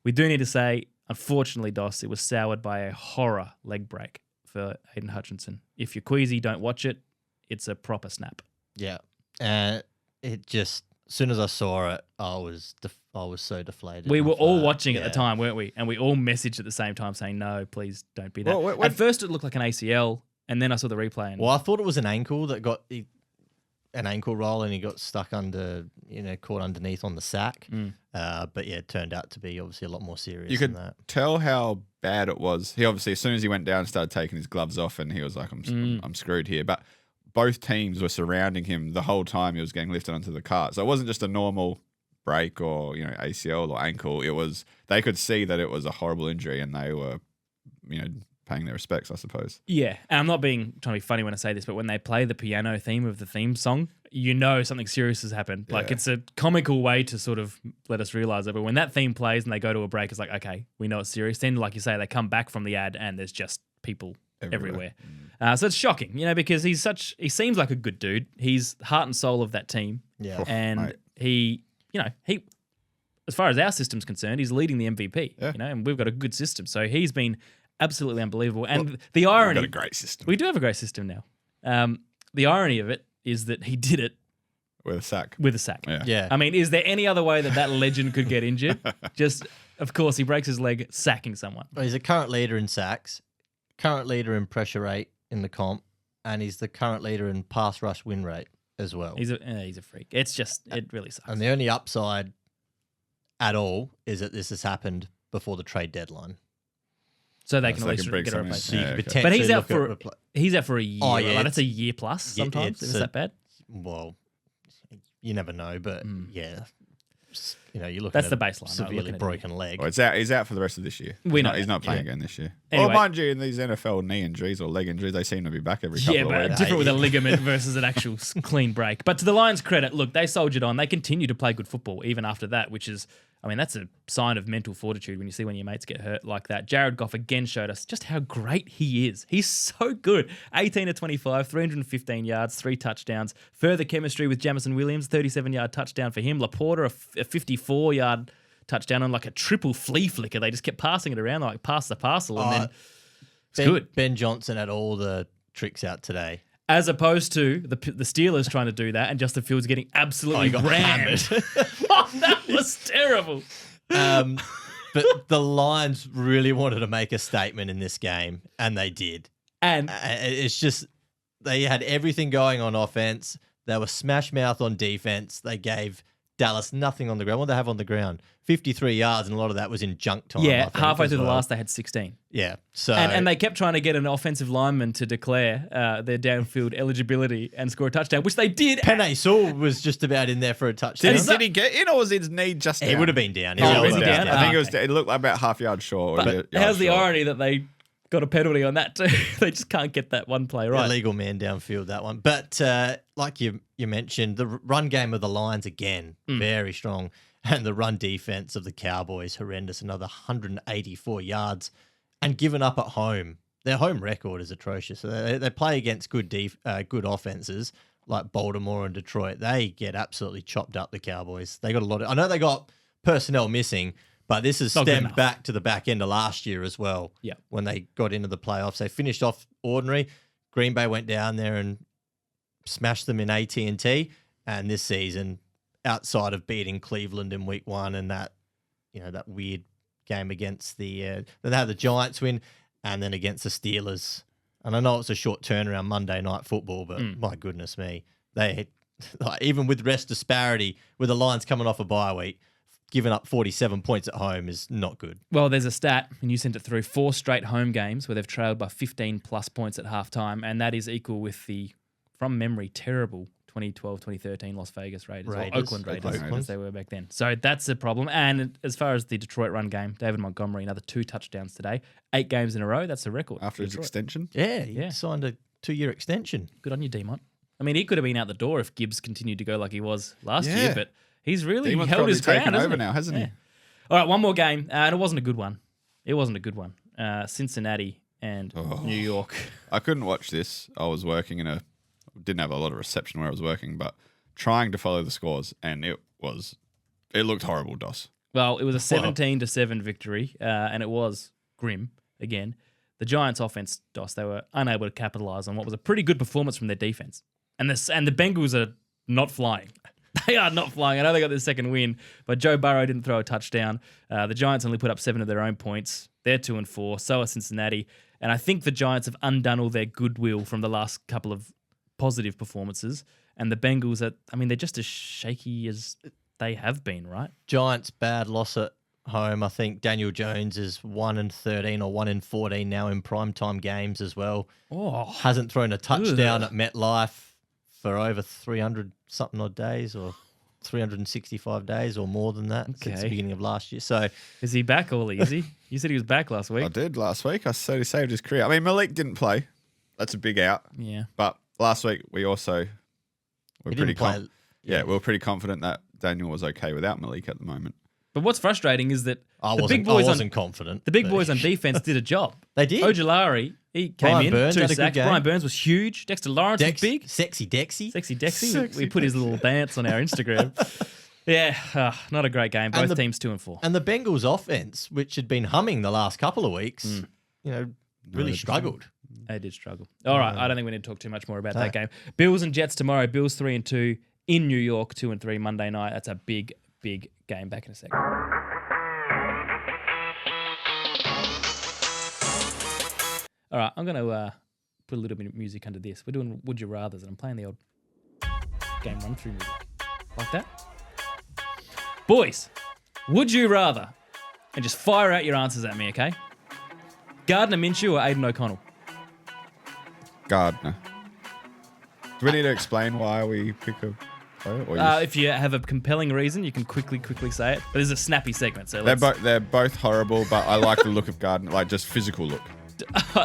We do need to say, unfortunately, Doss, it was soured by a horror leg break for Aiden Hutchinson. If you're queasy, don't watch it. It's a proper snap. Yeah. It just, as soon as I saw it, I was so deflated. We were all flat. watching at the Yeah. time, weren't we? And we all messaged at the same time saying, no, please don't be that. Well, At first, it looked like an ACL, and then I saw the replay. And Well, I thought it was an ankle that got an ankle roll and he got stuck caught underneath on the sack. But yeah, it turned out to be obviously a lot more serious You than could that. tell how bad it was. He obviously, as soon as he went down, started taking his gloves off, and he was like, I'm screwed here. But both teams were surrounding him the whole time he was getting lifted onto the cart. So it wasn't just a normal break or, ACL or ankle. It was, they could see that it was a horrible injury and they were, paying their respects, I suppose. yeah, and I'm not trying to be funny when I say this, but when they play the piano theme of the theme song, something serious has happened. Like, it's a comical way to sort of let us realize it. But when that theme plays and they go to a break, it's like, okay, we know it's serious. Then, like you say, they come back from the ad and there's just people everywhere. So it's shocking, because he seems like a good dude. He's heart and soul of that team. Yeah. And mate. he, as far as our system's concerned, he's leading the MVP, Yeah. and we've got a good system. So he's been absolutely unbelievable. And the We've irony, got a great system. we do have a great system now. The irony of it is that he did it With a sack. with a sack. Yeah. I mean, is there any other way that legend could get injured? Just, of course, he breaks his leg sacking someone. Well, he's a current leader in sacks, current leader in pressure rate in the comp, and he's the current leader in pass rush win rate as well. He's a freak. It's just, it really sucks. And the only upside at all is that this has happened before the trade deadline. So they can So at they least can bring get a something in. replacement. So you Yeah, could okay. But he's potentially out look for at he's out for a year. Oh, right? yeah, Like, that's a it's- year plus yeah, sometimes. it's Is that bad? well, you never know, but yeah, you're looking That's at the a baseline, right? severely Looking at broken leg. Well, he's out for the rest of this year. We know He's that, not playing yeah. again this year. Anyway. Well, mind you, in these NFL knee injuries or leg injuries, they seem to be back every couple Yeah, of but weeks. different with a ligament versus an actual clean break. But to the Lions' credit, look, they soldiered on. They continue to play good football even after that, which is, I mean, that's a sign of mental fortitude when you see when your mates get hurt like that. Jared Goff again showed us just how great he is. He's so good. 18 to 25, 315 yards, 3 touchdowns. Further chemistry with Jamison Williams, 37-yard touchdown for him. Laporta, a 54-yard touchdown on like a triple flea flicker. They just kept passing it around like pass the parcel, and then it's good. Ben Johnson had all the tricks out today. As opposed to the Steelers trying to do that and Justin Fields getting absolutely rammed. Oh, that was terrible. But the Lions really wanted to make a statement in this game, and they did. And It's just they had everything going on offense. They were smash mouth on defense. They gave Dallas nothing on the ground. What did they have on the ground? 53 yards, and a lot of that was in junk time. I yeah, think, halfway as through the well. last, they had 16. Yeah. So And they kept trying to get an offensive lineman to declare their downfield eligibility and score a touchdown, which they did. Penei Sewell was just about in there for a touchdown. Did he get in, or was his knee just down? He would have been down. Oh, was was he down? I think Ah, it looked like about half yard short. Or a But yard how's the short. irony that they got a penalty on that too? They just can't get that one play right. Illegal man downfield, that one. But like you mentioned, the run game of the Lions, again, very strong. And the run defense of the Cowboys, horrendous. Another 184 yards and given up at home. Their home record is atrocious. They play against good offenses like Baltimore and Detroit. They get absolutely chopped up, the Cowboys. They got a lot of... I know they got personnel missing, but this has Not good stemmed enough. back to the back end of last year as well. Yeah. When they got into the playoffs. They finished off ordinary. Green Bay went down there and smashed them in AT&T. And this season, outside of beating Cleveland in week 1 and that weird game against then they had the Giants win and then against the Steelers. And I know it's a short turnaround Monday Night Football, but my goodness me, they even with rest disparity, with the Lions coming off a bye week, giving up 47 points at home is not good. Well, there's a stat, and you sent it through, 4 straight home games where they've trailed by 15 plus points at halftime, and that is equal with the, from memory, terrible 2012-2013 Las Vegas Raiders. Or Oakland Raiders, as they were back then. So that's a problem. And as far as the Detroit run game, David Montgomery, another 2 touchdowns today. 8 games in a row, that's a record. After his extension? Yeah, he Yeah. signed a 2-year extension. Good on you, Demont. I mean, he could have been out the door if Gibbs continued to go like he was last Yeah. year, but he's really Demon's held his probably taken ground, hasn't over he? now, hasn't he? Yeah. All right, one more game, and it wasn't a good one. Cincinnati and New York. I couldn't watch this. I was working didn't have a lot of reception where I was working, but trying to follow the scores, and it looked horrible, Dos. Well, it was a 17-7 victory, and it was grim again. The Giants' offense, Dos, they were unable to capitalize on what was a pretty good performance from their defense. And the Bengals are not flying. They are not flying. I know they got their second win, but Joe Burrow didn't throw a touchdown. The Giants only put up 7 of their own points. They're 2-4. So are Cincinnati. And I think the Giants have undone all their goodwill from the last couple of positive performances. And the Bengals they're just as shaky as they have been, right? Giants, bad loss at home. I think Daniel Jones is 1-13 or 1-14 now in primetime games as well. Oh, Hasn't thrown a touchdown at MetLife for over 300 something odd days or 365 days or more than that since the Okay. beginning of last year. So is he back, Ollie? Is he? You said he was back last week. I did last week. I said he saved his career. I mean, Malik didn't play. That's a big out. Yeah. But last week we also were he pretty didn't play. we were pretty confident that Daniel was okay without Malik at the moment. But what's frustrating is that I the wasn't, big boys I wasn't confident. the big but- boys on defense did a job. They did. Ojulari, he came Brian in, Burns 2 had a good sacks. game. Brian Burns was huge. Dexter Lawrence was big. Sexy Dexy. Sexy Dexy. Sexy We put his little dance on our Instagram. Yeah, not a great game. Both teams 2-4. And the Bengals offense, which had been humming the last couple of weeks, really struggled. They did struggle. All right, I don't think we need to talk too much more about that game. Bills and Jets tomorrow. Bills 3-2 in New York, 2-3 Monday night. That's a big, big game. Back in a second. All right, I'm going to put a little bit of music under this. We're doing Would You Rathers, and I'm playing the old game run-through music. Like that? Boys, would you rather? And just fire out your answers at me, okay? Gardner Minshew or Aiden O'Connell? Gardner. Do we need to explain why we pick a player? Or If you have a compelling reason, you can quickly say it. But this is a snappy segment, so they're both horrible, but I like the look of Gardner, like just physical look.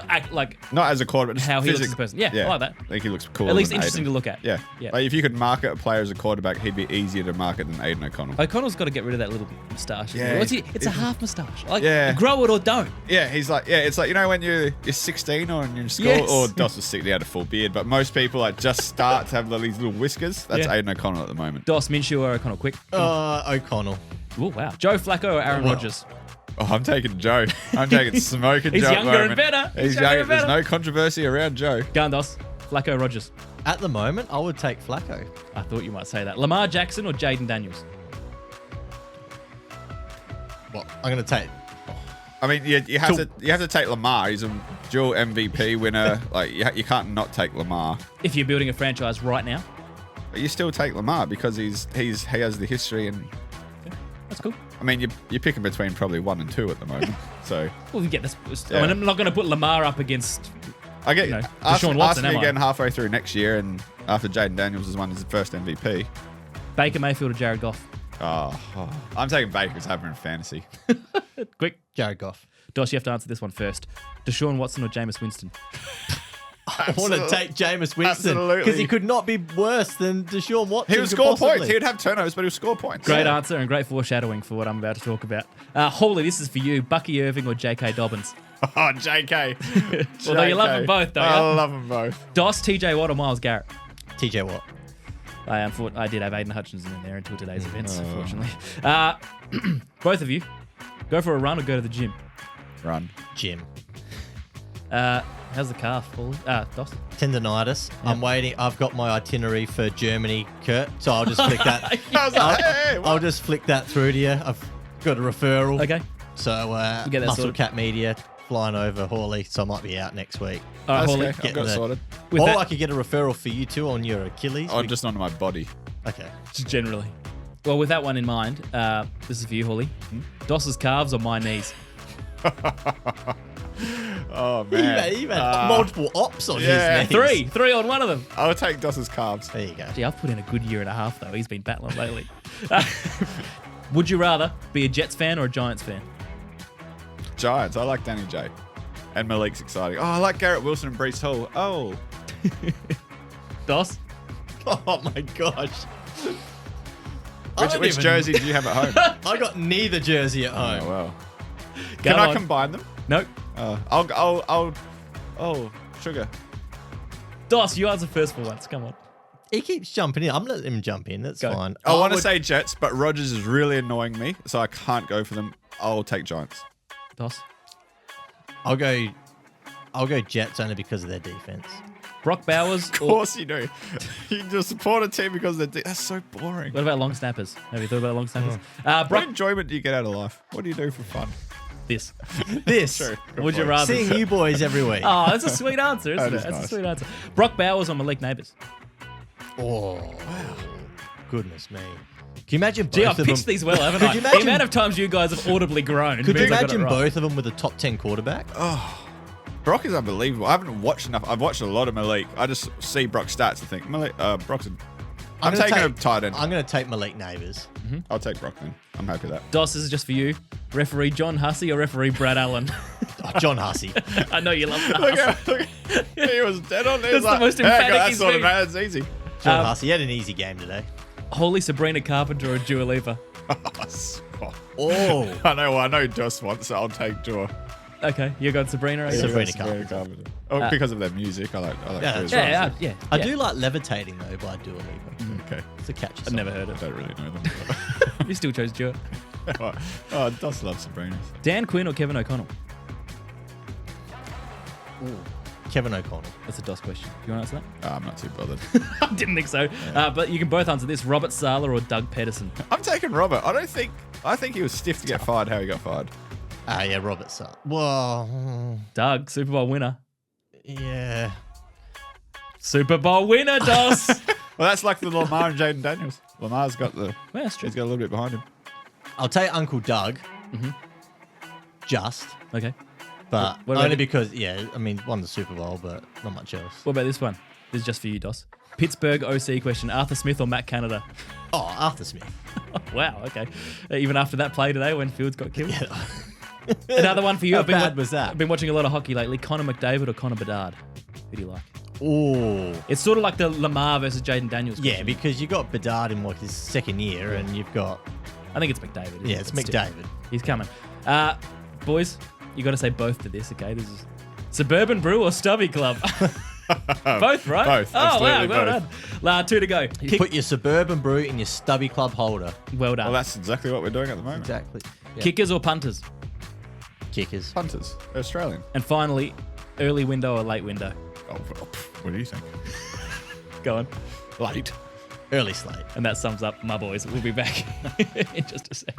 act like Not as a quarterback, just how he looks as a physical. person. Yeah, I like that. I think he looks cool. At least interesting to look at. Yeah. Yeah. Like if you could market a player as a quarterback, he'd be easier to market than Aiden O'Connell. O'Connell's got to get rid of that little moustache. Yeah, It's a half moustache. Like, Yeah. grow it or don't. Yeah, he's like, it's like, when you're 16 or you're in school, Yes. or Doss was 16, he had a full beard, but most people like just start to have these little whiskers. That's Yeah. Aiden O'Connell at the moment. Doss, Minshew or O'Connell? Quick. O'Connell. Oh, wow. Joe Flacco or Aaron Rodgers? Oh, I'm taking Joe. I'm taking smoking He's Joe. at the younger and moment. better. He's younger younger. and There's better. no controversy around Joe. Go on, Doss. Flacco, Rodgers. At the moment, I would take Flacco. I thought you might say that. Lamar Jackson or Jaden Daniels? Well, I'm going to take. I mean, you have to take Lamar. He's a dual MVP winner. Like you can't not take Lamar. If you're building a franchise right now, But you still take Lamar because he has the history, and that's cool. I mean you're picking between probably 1 and 2 at the moment. So Well, we get this. Yeah. I mean, I'm not going to put Lamar up against. I get Deshaun Watson, ask me am I? again halfway through next year, and after Jaden Daniels has won his first MVP. Baker Mayfield or Jared Goff? Oh, I'm taking Baker's over in fantasy. Quick. Jared Goff. Doss, you have to answer this one first. Deshaun Watson or Jameis Winston? I want to take Jameis Winston Absolutely. because he could not be worse than Deshaun Watson. He would could score possibly. points. He would have turnovers, but he would score points. Great answer and great foreshadowing for what I'm about to talk about. Hawley, this is for you. Bucky Irving or J.K. Dobbins? Oh, JK. Although you love them both, don't you? I love them both. Doss, TJ Watt or Myles Garrett? TJ Watt. I did have Aiden Hutchinson in there until today's events, unfortunately. Both of you, go for a run or go to the gym? Run. Jim. How's the calf, Hawley? Doss? Tendonitis. I'm waiting. I've got my itinerary for Germany, Kurt. So I'll just flick that. I was like, hey, what? I'll just flick that through to you. I've got a referral. Okay. So get that Muscle sorted. Cat Media flying over Hawley, so I might be out next week. All right, That's Hawley. okay. I've Getting got it the- sorted. With Or that- I could get a referral for you too on your Achilles. Oh, just onto my body. Okay. Generally. Well, with that one in mind, this is for you, Hawley. Doss's calves or my knees? Oh, man. You've had multiple ops on yeah. his knees. Three on one of them. I'll take Doss's calves. There you go. Gee, I've put in a good year and a half, though. He's been battling lately. Would you rather be a Jets fan or a Giants fan? Giants. I like Danny J. And Malik's exciting. Oh, I like Garrett Wilson and Breece Hall. Oh. Doss? Oh my gosh. Which jersey do you have at home? I got neither jersey at home. Oh, well. Go Can I on. combine them? Nope. Oh, sugar. Doss, you answer first for once. Come on. He keeps jumping in. I'm letting him jump in. That's Go. fine. I want to would- say Jets, but Rodgers is really annoying me, so I can't go for them. I'll take Giants. Doss? I'll go Jets only because of their defense. Brock Bowers Of course you do. You just support a team because that's so boring. What about long snappers? Have you thought about long snappers? What Brock, enjoyment do you get out of life? What do you do for fun? this. This. True. Good Would you point. rather? Seeing you boys every week. Oh, that's a sweet answer, isn't That it? is That's a nice. sweet answer. Brock Bowers or Malik Neighbours? Oh, goodness me. Can you imagine both Gee, I've of pitched them? these well, haven't Could I? you The imagine- amount of times you guys have audibly groaned. Could you means I got it imagine right. both of them with a top 10 quarterback? Brock is unbelievable. I haven't watched enough. I've watched a lot of Malik. I just see Brock's stats and think, Brock's I'm gonna taking a take- tight end. I'm going to take Malik Neighbours. I'll take Brock then. I'm happy with that. Doss, this is just for you. Referee John Hussey or referee Brad Allen? Oh, John Hussey. I know you love that. Look at, he was dead on there. That's the most emphatic he's been. That's easy. John Hussey. He had an easy game today. Holy Sabrina Carpenter or Dua Lipa? Oh. I know Joss wants, so I'll take Dua. Okay, you got Sabrina. Okay. Sabrina Sabrina Carpenter. Carpenter. Oh, because of their music. I like Yeah, Dua's Yeah, songs. yeah. I do like Levitating, though, by Dua Lipa. Okay. It's a catchy I've song. never heard I it. don't really know them. You still chose Dua. Oh, Doss loves Sabrina. Dan Quinn or Kevin O'Connell? Kevin O'Connell. That's a DOS question. Do you want to answer that? I'm not too bothered. I didn't think so. But you can both answer this. Robert Sala or Doug Pedersen? I'm taking Robert. I think he was stiff to get fired how he got fired. Yeah, Robert Sala. Well, Doug, Super Bowl winner. yeah. Super Bowl winner, DOS. Well, that's like the Lamar and Jaden Daniels. Lamar's got Well, that's true. he's got a little bit behind him. I'll take Uncle Doug. Mm-hmm. Just. Okay. But What about only it? because, won the Super Bowl, but not much else. What about this one? This is just for you, DOS. Pittsburgh OC question. Arthur Smith or Matt Canada? Oh, Arthur Smith. Wow, okay. Even after that play today when Fields got killed? Another one for you. How bad was that? I've been watching a lot of hockey lately. Connor McDavid or Connor Bedard? Who do you like? Oh. It's sort of like the Lamar versus Jaden Daniels question. Yeah, because you got Bedard in his second year, and you've got I think it's McDavid. isn't yeah, it? it's But still, McDavid. He's coming. Boys, you got to say both to this, okay? This is Suburban Brew or Stubby Club? Both, right? Both, Oh, wow, absolutely well both. done. 2 to go. Put your Suburban Brew in your Stubby Club holder. Well done. Well, that's exactly what we're doing at the moment. Exactly. Yeah. Kickers or punters? Kickers. Punters. They're Australian. And finally, early window or late window? Oh, what do you think? Go on. Late. Early slate. And that sums up my boys. We'll be back in just a sec.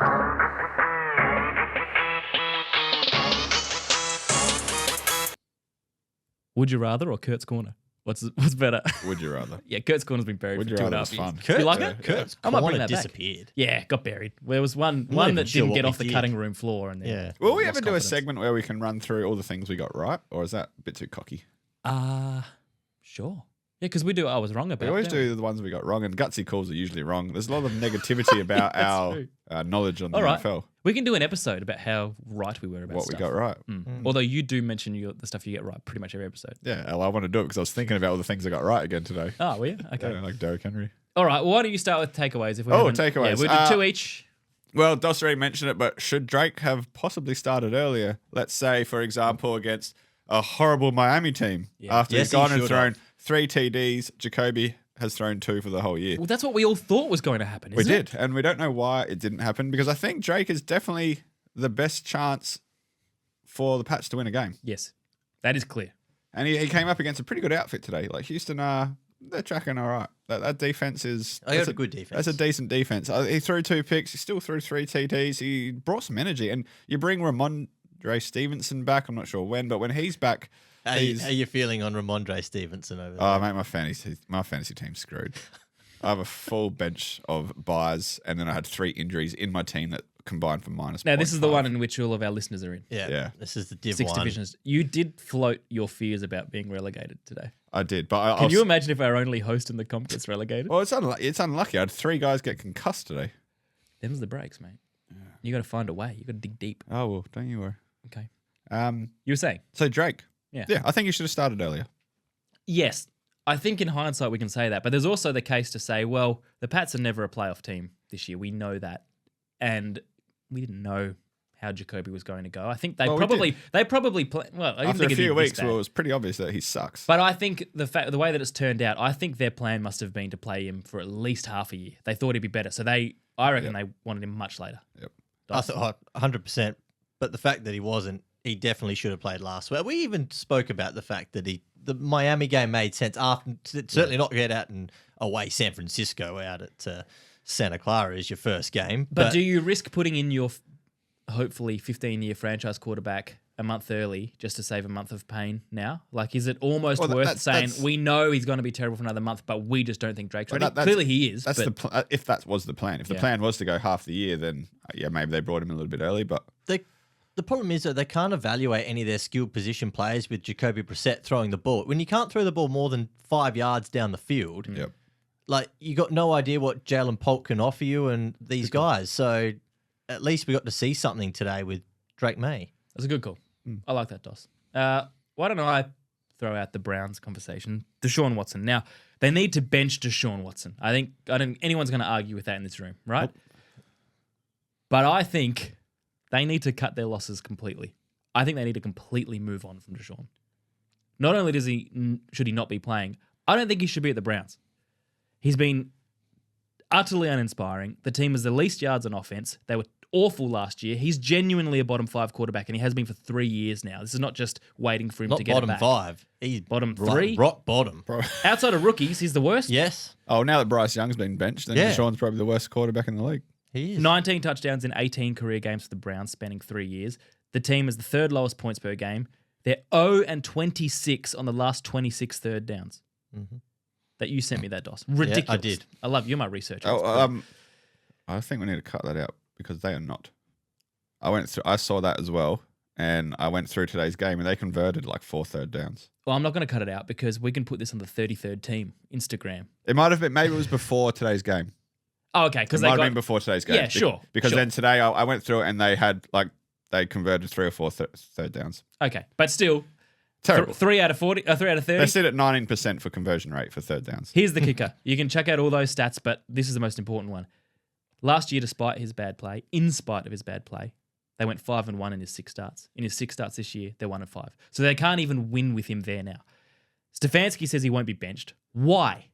Would you rather or Kurt's Corner? What's better? Would you rather? Yeah, Kurt's Corner's been buried Would for you 2.5 rather? years. It's fun. Kurt, You like yeah, it? Kurt's I might bring corner that back. disappeared. Yeah, got buried. There was one not even that sure didn't what get we off the did. cutting room floor. And then Yeah. Will we lost ever do a confidence. segment where we can run through all the things we got right, or is that a bit too cocky? Sure. Yeah, because we do. I was wrong about. We always don't we? do the ones we got wrong, and gutsy calls are usually wrong. There's a lot of negativity about true. our knowledge on the All right. NFL, We can do an episode about how right we were about what stuff. we got right. Although you do mention the stuff you get right pretty much every episode. Yeah, well, I want to do it because I was thinking about all the things I got right again today. Oh, were you? Okay. Yeah, like Derrick Henry. All right. Well, why don't you start with takeaways? If we Oh, haven't- takeaways. Yeah, we'll do 2 each. Well, Dos already mentioned it, but should Drake have possibly started earlier? Let's say, for example, against a horrible Miami team after Yes, he's gone he and should thrown have. 3 TDs. Jacoby has thrown 2 for the whole year. Well, that's what we all thought was going to happen. We Isn't it? did, and we don't know why it didn't happen because I think Drake is definitely the best chance for the Pats to win a game. Yes, that is clear. And he came up against a pretty good outfit today. Like Houston, they're tracking all right. That defense is. I got that's a good defense. That's a decent defense. He threw 2 picks. He still threw 3 TDs. He brought some energy. And you bring Ramondre Stevenson back. I'm not sure when, but when he's back, How you feeling on Ramondre Stevenson over there? oh mate, my fantasy team's screwed. I have a full bench of buys, and then I had 3 injuries in my team that combined for minus. Now, this is the 0.5. one in which all of our listeners are in. yeah. This is the Div 6 1. divisions. You did float your fears about being relegated today. I did, but Can you imagine if our only host in the comp gets relegated? Well, it's unlucky. I had 3 guys get concussed today. Them's the breaks, mate. You got to find a way. You got to dig deep. Oh well, don't you worry. Okay. You were saying? So Drake. Yeah. Yeah, I think you should have started earlier. Yes. I think in hindsight we can say that, but there's also the case to say, well, the Pats are never a playoff team this year. We know that, and we didn't know how Jacoby was going to go. I think they Well, we probably did. play. Well, I didn't After think a it'd be few this weeks, bad. well, it was pretty obvious that he sucks. But I think the way that it's turned out, I think their plan must have been to play him for at least half a year. They thought he'd be better, so I reckon they wanted him much later. Yep. I thought 100%. But the fact that he wasn't, he definitely should have played last week. We even spoke about the fact that the Miami game made sense after. Certainly not get out and away San Francisco out at Santa Clara is your first game. But do you risk putting in your hopefully 15-year franchise quarterback a month early just to save a month of pain now? Like, is it almost Well, worth that's- saying that's- we know he's going to be terrible for another month, but we just don't think Drake's Well, ready? that's- Clearly he is. That's but if that was the plan. If the Yeah. plan was to go half the year, then maybe they brought him a little bit early. But the problem is that they can't evaluate any of their skilled position players with Jacoby Brissett throwing the ball. When you can't throw the ball more than 5 yards down the field, yep. like you got no idea what Jalen Polk can offer you and these guys. So at least we got to see something today with Drake May. that's a good call. I like that, Dos. Why don't I throw out the Browns conversation? Deshaun Watson. Now, they need to bench Deshaun Watson. I don't think anyone's going to argue with that in this room, right? Nope. But I think they need to cut their losses completely. I think they need to completely move on from Deshaun. Not only should he not be playing, I don't think he should be at the Browns. He's been utterly uninspiring. The team has the least yards on offense. They were awful last year. He's genuinely a bottom 5 quarterback, and he has been for 3 years now. This is not just waiting for him Not to get it bottom back. 5. He's Bottom 3? Rock bottom. Outside of rookies, he's the worst. Yes, Oh, now that Bryce Young's been benched, then Yeah. Deshaun's probably the worst quarterback in the league. he is. 19 touchdowns in 18 career games for the Browns, spanning 3 years. The team is the third lowest points per game. They're 0-26 on the last 26 third downs. That you sent me that, Dos. Ridiculous. I did. I love you. You're my researcher. I think we need to cut that out because they are not. I saw that as well, and I went through today's game, and they converted like 4 third downs. Well, I'm not going to cut it out because we can put this on the 33rd team Instagram. It might have been, maybe it was before today's game. Oh, okay. It Because might have been before today's game. Yeah, sure. Because sure. then today I went through it, and they had they converted 3 or 4 third downs. Okay, but still, Terrible. 3 out of 40, 3 out of 30. They sit at 19% for conversion rate for third downs. Here's the kicker. You can check out all those stats, but this is the most important one. Last year, despite his bad play, in spite of his bad play, they went 5-1 in his 6 starts. In his 6 starts this year, they're 1-5. So they can't even win with him there now. Stefanski says he won't be benched. Why?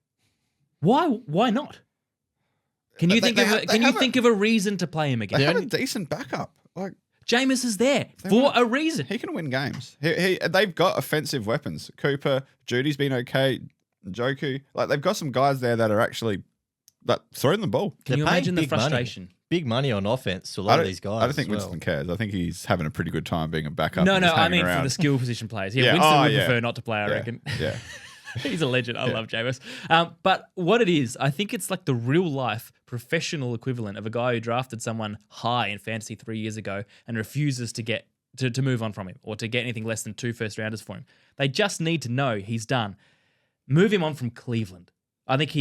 Why not? Can you think of a reason to play him again? They have a decent backup. Like Jameis is there for a reason. he can win games. They've got offensive weapons. Cooper, Judy's been okay. Njoku, like they've got some guys there that are actually throwing the ball. Can you They're paying imagine the big money. frustration? Big money on offense to a lot of these guys. I don't think as well. Winston cares. I think he's having a pretty good time being a backup. No, and just I hanging mean around. for the skill position players. Yeah, Yeah, Winston would yeah. prefer not to play, I reckon. Yeah. He's a legend. I love Jameis. But what it is, I think it's like the real life professional equivalent of a guy who drafted someone high in fantasy 3 years ago and refuses to get to move on from him or to get anything less than 2 first rounders for him. They just need to know he's done. Move him on from Cleveland. I think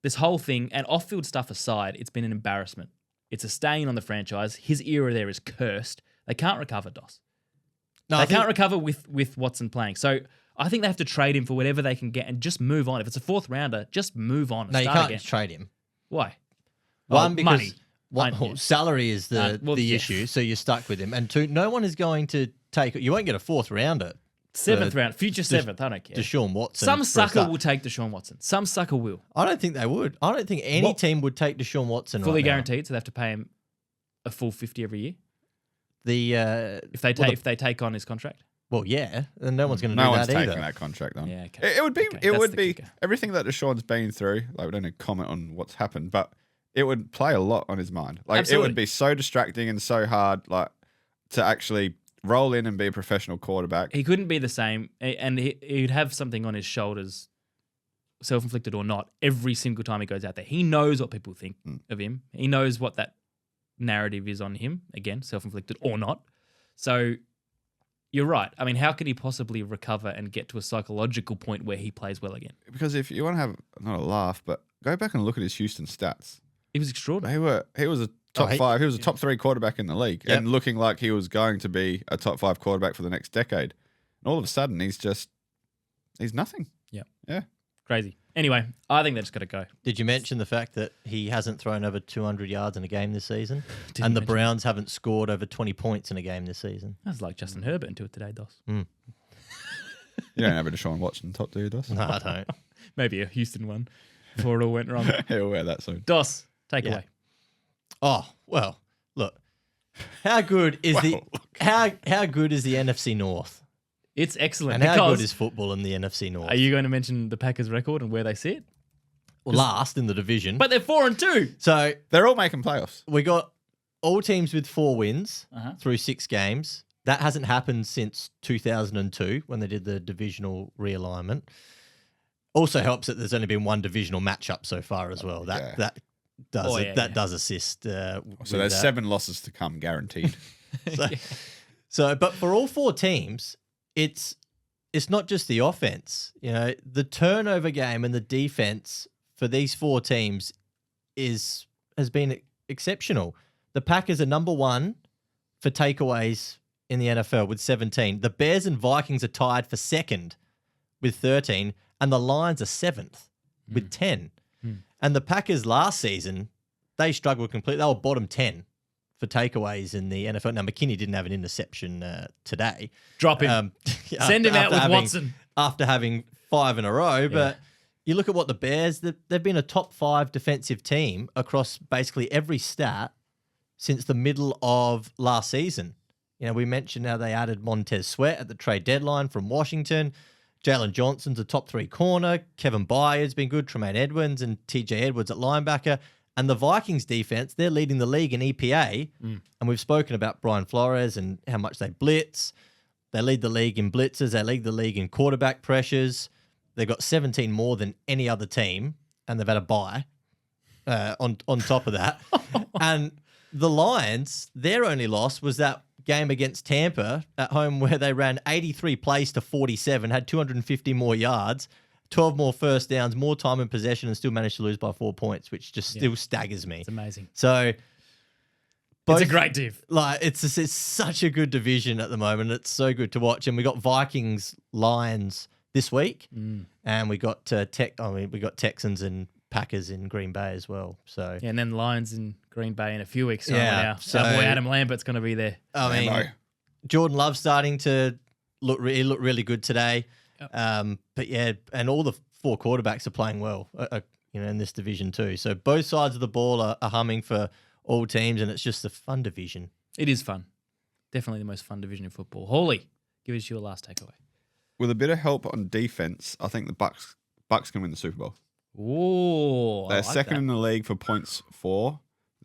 this whole thing, and off-field stuff aside, it's been an embarrassment. It's a stain on the franchise. His era there is cursed. They can't recover, Dos. No, They can't recover with Watson playing. So I think they have to trade him for whatever they can get and just move on. If it's a 4th rounder, just move on. And No, you start can't again. trade him. Why? One, Oh, because money. salary is the yeah. issue, so you're stuck with him. And 2, no one is going to take. You won't get a 4th rounder. 7th round, future 7th. I don't care. Deshaun Watson. Some for a sucker start. will take Deshaun Watson. Some sucker will. I don't think they would. I don't think any team would take Deshaun Watson. Fully right now. guaranteed, so they have to pay him a full 50 every year The if they take on his contract. well, yeah, and no one's going to No do one's that taking either. that contract on. Yeah, okay. It would be. Okay, It that's would the be kicker. everything that Deshaun's been through. Like we don't need to comment on what's happened, but it would play a lot on his mind. Like Absolutely. it would be so distracting and so hard, like to actually roll in and be a professional quarterback. He couldn't be the same, and he'd have something on his shoulders, self-inflicted or not, every single time he goes out there. He knows what people think of him. He knows what that narrative is on him, again, self-inflicted or not. So you're right. I mean, how could he possibly recover and get to a psychological point where he plays well again? Because if you want to have not a laugh, but go back and look at his Houston stats. He was extraordinary. He was a top 5. He was a top 3 quarterback in the league, Yep. and looking like he was going to be a top 5 quarterback for the next decade. And all of a sudden, he's nothing. Yeah. Yeah. Crazy. Anyway, I think they just got to go. Did you mention the fact that he hasn't thrown over 200 yards in a game this season? Didn't And the mention Browns haven't scored over 20 points in a game this season. That's like Justin Herbert into it today, Dos. You don't have a Deshaun Watson top, do you, Dos? No, I don't. Maybe a Houston one before it all went wrong. He'll wear that soon. Dos, take Yeah. away. Oh, well, look. How good is how good is the NFC North? It's excellent. And how because good is football in the NFC North? are you going to mention the Packers' record and where they sit? Well, last in the division. But they're 4-2. So They're all making playoffs. we got all teams with 4 wins Uh-huh. through 6 games. That hasn't happened since 2002 when they did the divisional realignment. Also helps that there's only been one divisional matchup so far as well. That does assist. So with there's that. 7 losses to come, guaranteed. So, but for all 4 teams, it's not just the offense. You know, the turnover game and the defense for these 4 teams has been exceptional. The Packers are number 1 for takeaways in the NFL with 17. The Bears and Vikings are tied for 2nd with 13, and the Lions are 7th with 10. And the Packers last season, they struggled completely. They were bottom 10 for takeaways in the NFL. Now, McKinney didn't have an interception today. Drop him. Send him out with Watson. After having 5 in a row. But, you look at what the Bears, they've been a top 5 defensive team across basically every stat since the middle of last season. We mentioned how they added Montez Sweat at the trade deadline from Washington. Jalen Johnson's a top 3 corner. Kevin Byard's been good. Tremaine Edwards and TJ Edwards at linebacker. And the Vikings defense, they're leading the league in EPA. And we've spoken about Brian Flores and how much they blitz. They lead the league in blitzes. They lead the league in quarterback pressures. They've got 17 more than any other team, and they've had a bye on top of that. And the Lions, their only loss was that game against Tampa at home where they ran 83 plays to 47, had 250 more yards, 12 more first downs, more time in possession, and still managed to lose by 4 points, which just still staggers me. It's amazing. So it's a great div. It's such a good division at the moment. It's so good to watch. And we got Vikings, Lions this week, and we got we got Texans and Packers in Green Bay as well. So and then Lions in Green Bay in a few weeks. Yeah, so our boy Adam Lambert's going to be there. I mean, Jordan Love's starting to look really good today. Yep. But yeah, and all the 4 quarterbacks are playing well, in this division too. So both sides of the ball are humming for all teams, and it's just a fun division. It is fun. Definitely the most fun division in football. Hawley, give us your last takeaway. With a bit of help on defense, I think the Bucks can win the Super Bowl. Ooh, They're second in the league for points for.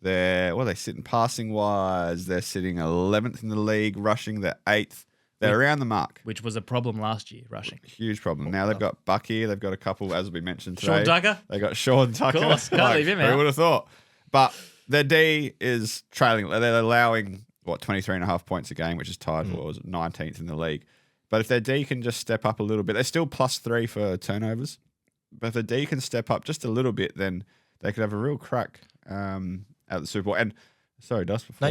Are they sitting passing wise? They're sitting 11th in the league, rushing. They're 8th. They're around the mark. Which was a problem last year, rushing. Huge problem. Now they've got Buck here. They've got a couple, as we mentioned today. Sean Tucker? They got Sean Tucker. Of course, can't leave him out. Who would have thought? But their D is trailing. They're allowing, 23.5 points a game, which is tied for 19th in the league. But if their D can just step up a little bit, they're still +3 for turnovers. But if the D can step up just a little bit, then they could have a real crack at the Super Bowl. And sorry, Dust, before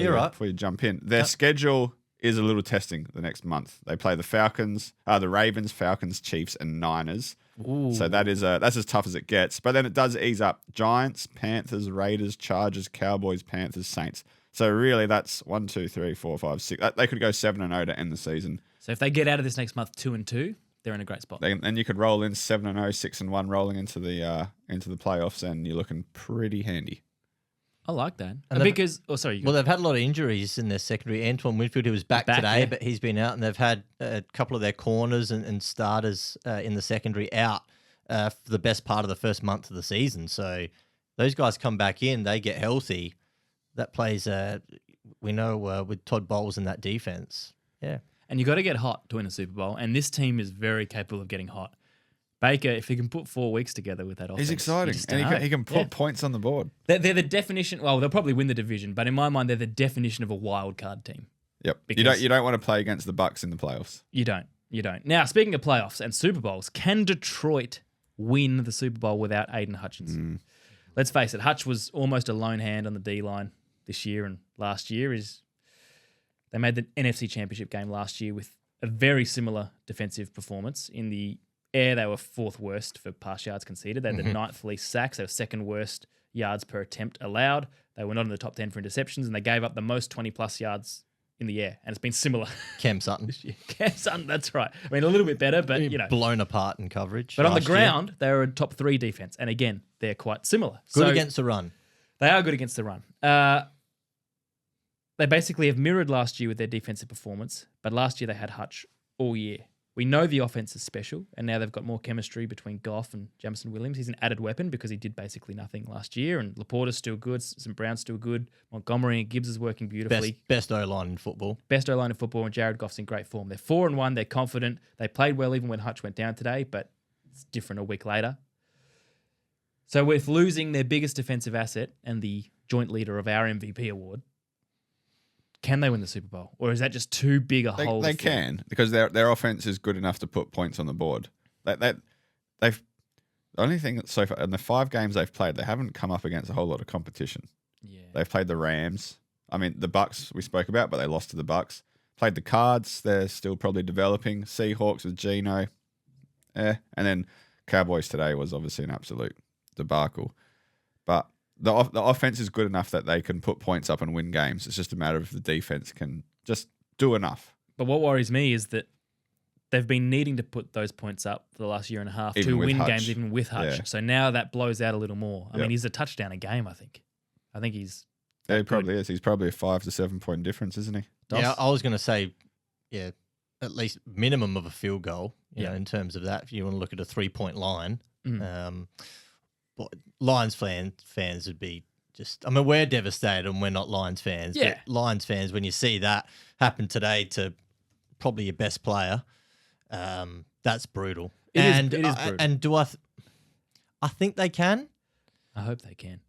you jump in, their schedule is a little testing the next month. They play the Ravens, Falcons, Chiefs, and Niners. Ooh. So that's as tough as it gets. But then it does ease up. Giants, Panthers, Raiders, Chargers, Cowboys, Panthers, Saints. So really, that's 1, 2, 3, 4, 5, 6. They could go 7-0 to end the season. So if they get out of this next month 2-2, they're in a great spot. And you could roll in 7-0, 6-1, rolling into the playoffs, and you're looking pretty handy. I like that. And because they've had a lot of injuries in their secondary. Antoine Winfield, who was back today, yeah. but he's been out, and they've had a couple of their corners and starters in the secondary out for the best part of the first month of the season. So those guys come back in, they get healthy. That plays, we know, with Todd Bowles in that defense. Yeah. And you got to get hot to win a Super Bowl, and this team is very capable of getting hot. Baker, if he can put 4 weeks together with that offense, he's exciting, and he can put points on the board. They're the definition. Well, they'll probably win the division, but in my mind, they're the definition of a wild card team. Yep. You don't want to play against the Bucks in the playoffs. You don't. Now, speaking of playoffs and Super Bowls, can Detroit win the Super Bowl without Aiden Hutchinson? Let's face it, Hutch was almost a lone hand on the D line this year, and last year they made the NFC Championship game last year with a very similar defensive performance. In the air, they were 4th worst for pass yards conceded. They had the 9th least sacks. They were 2nd worst yards per attempt allowed. They were not in the top 10 for interceptions, and they gave up the most 20-plus yards in the air. And it's been similar. Cam Sutton. Cam Sutton, that's right. I mean, a little bit better, but, blown apart in coverage. But on the ground, they were a top 3 defense. And again, they're quite similar. Good against the run. They are good against the run. They basically have mirrored last year with their defensive performance, but last year they had Hutch all year. We know the offense is special, and now they've got more chemistry between Goff and Jamison Williams. He's an added weapon because he did basically nothing last year, and Laporta's still good, St. Brown's still good, Montgomery and Gibbs is working beautifully. Best O-line in football. Best O-line in football, and Jared Goff's in great form. They're 4-1, they're confident. They played well even when Hutch went down today, but it's different a week later. So with losing their biggest defensive asset and the joint leader of our MVP award, can they win the Super Bowl? Or is that just too big a hole? They can, because their offense is good enough to put points on the board. They've the only thing that so far in the 5 games they've played, they haven't come up against a whole lot of competition. Yeah. They've played the Rams. I mean, the Bucks we spoke about, but they lost to the Bucks. Played the Cards. They're still probably developing. Seahawks with Geno. And then Cowboys today was obviously an absolute debacle. But the offense is good enough that they can put points up and win games. It's just a matter of the defense can just do enough. But what worries me is that they've been needing to put those points up for the last year and a half Even to with win Hutch. games, even with Hutch. Yeah. So now that blows out a little more. I Yep. mean, he's a touchdown a game, I think. I think he's Yeah, he probably is. He's probably a 5 to 7 point difference, isn't he? Yeah, I was going to say, at least minimum of a field goal, you Yeah. know, in terms of that, if you want to look at a 3-point line. Mm. But Lions fans would be just, I mean, we're devastated and we're not Lions fans. Yeah. But Lions fans, when you see that happen today to probably your best player, that's brutal. It is and brutal. And do I think they can. I hope they can.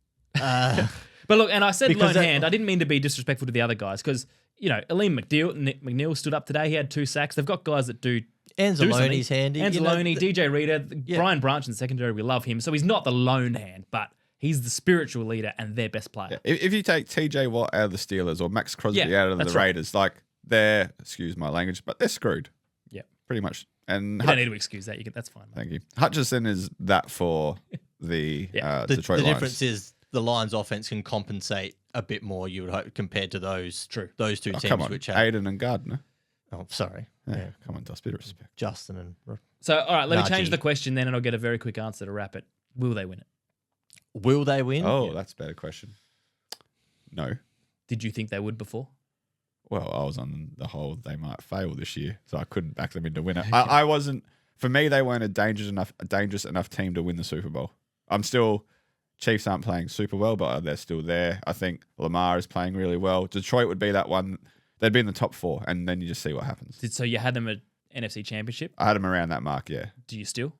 Uh, But look, and I said Because lone that- hand. I didn't mean to be disrespectful to the other guys because, you know, Aleem McNeil stood up today. He had 2 sacks. They've got guys that do Anzalone's handy. you know, Anzalone, DJ Reader, Yeah. Brian Branch in the secondary. We love him. So he's not the lone hand, but he's the spiritual leader and their best player. Yeah. If you take TJ Watt out of the Steelers or Max Crosby Yeah, out of the that's right. Raiders, like they're, excuse my language, but they're screwed. Yeah. Pretty much. And You don't need to excuse that. That's fine. Mate. thank you. Hutchison is that for the Yeah. the Detroit Lions. difference is the Lions offense can compensate a bit more, you would hope, compared to those two Oh, teams come on, which have. Aiden and Gardner. Oh, sorry. Yeah, Yeah. come on, Dust, bit of respect. Justin and So, all right, let me change Najee. the question then and I'll get a very quick answer to wrap it. Will they win it? will they win? Oh, that's a better question. No. Did you think they would before? Well, I was on the whole they might fail this year, so I couldn't back them into winner. I wasn't. For me, they weren't a dangerous enough team to win the Super Bowl. I'm still. Chiefs aren't playing super well, but they're still there. I think Lamar is playing really well. Detroit would be that one. They'd be in the top 4, and then you just see what happens. So you had them at NFC Championship. I had them around that mark, yeah. Do you still?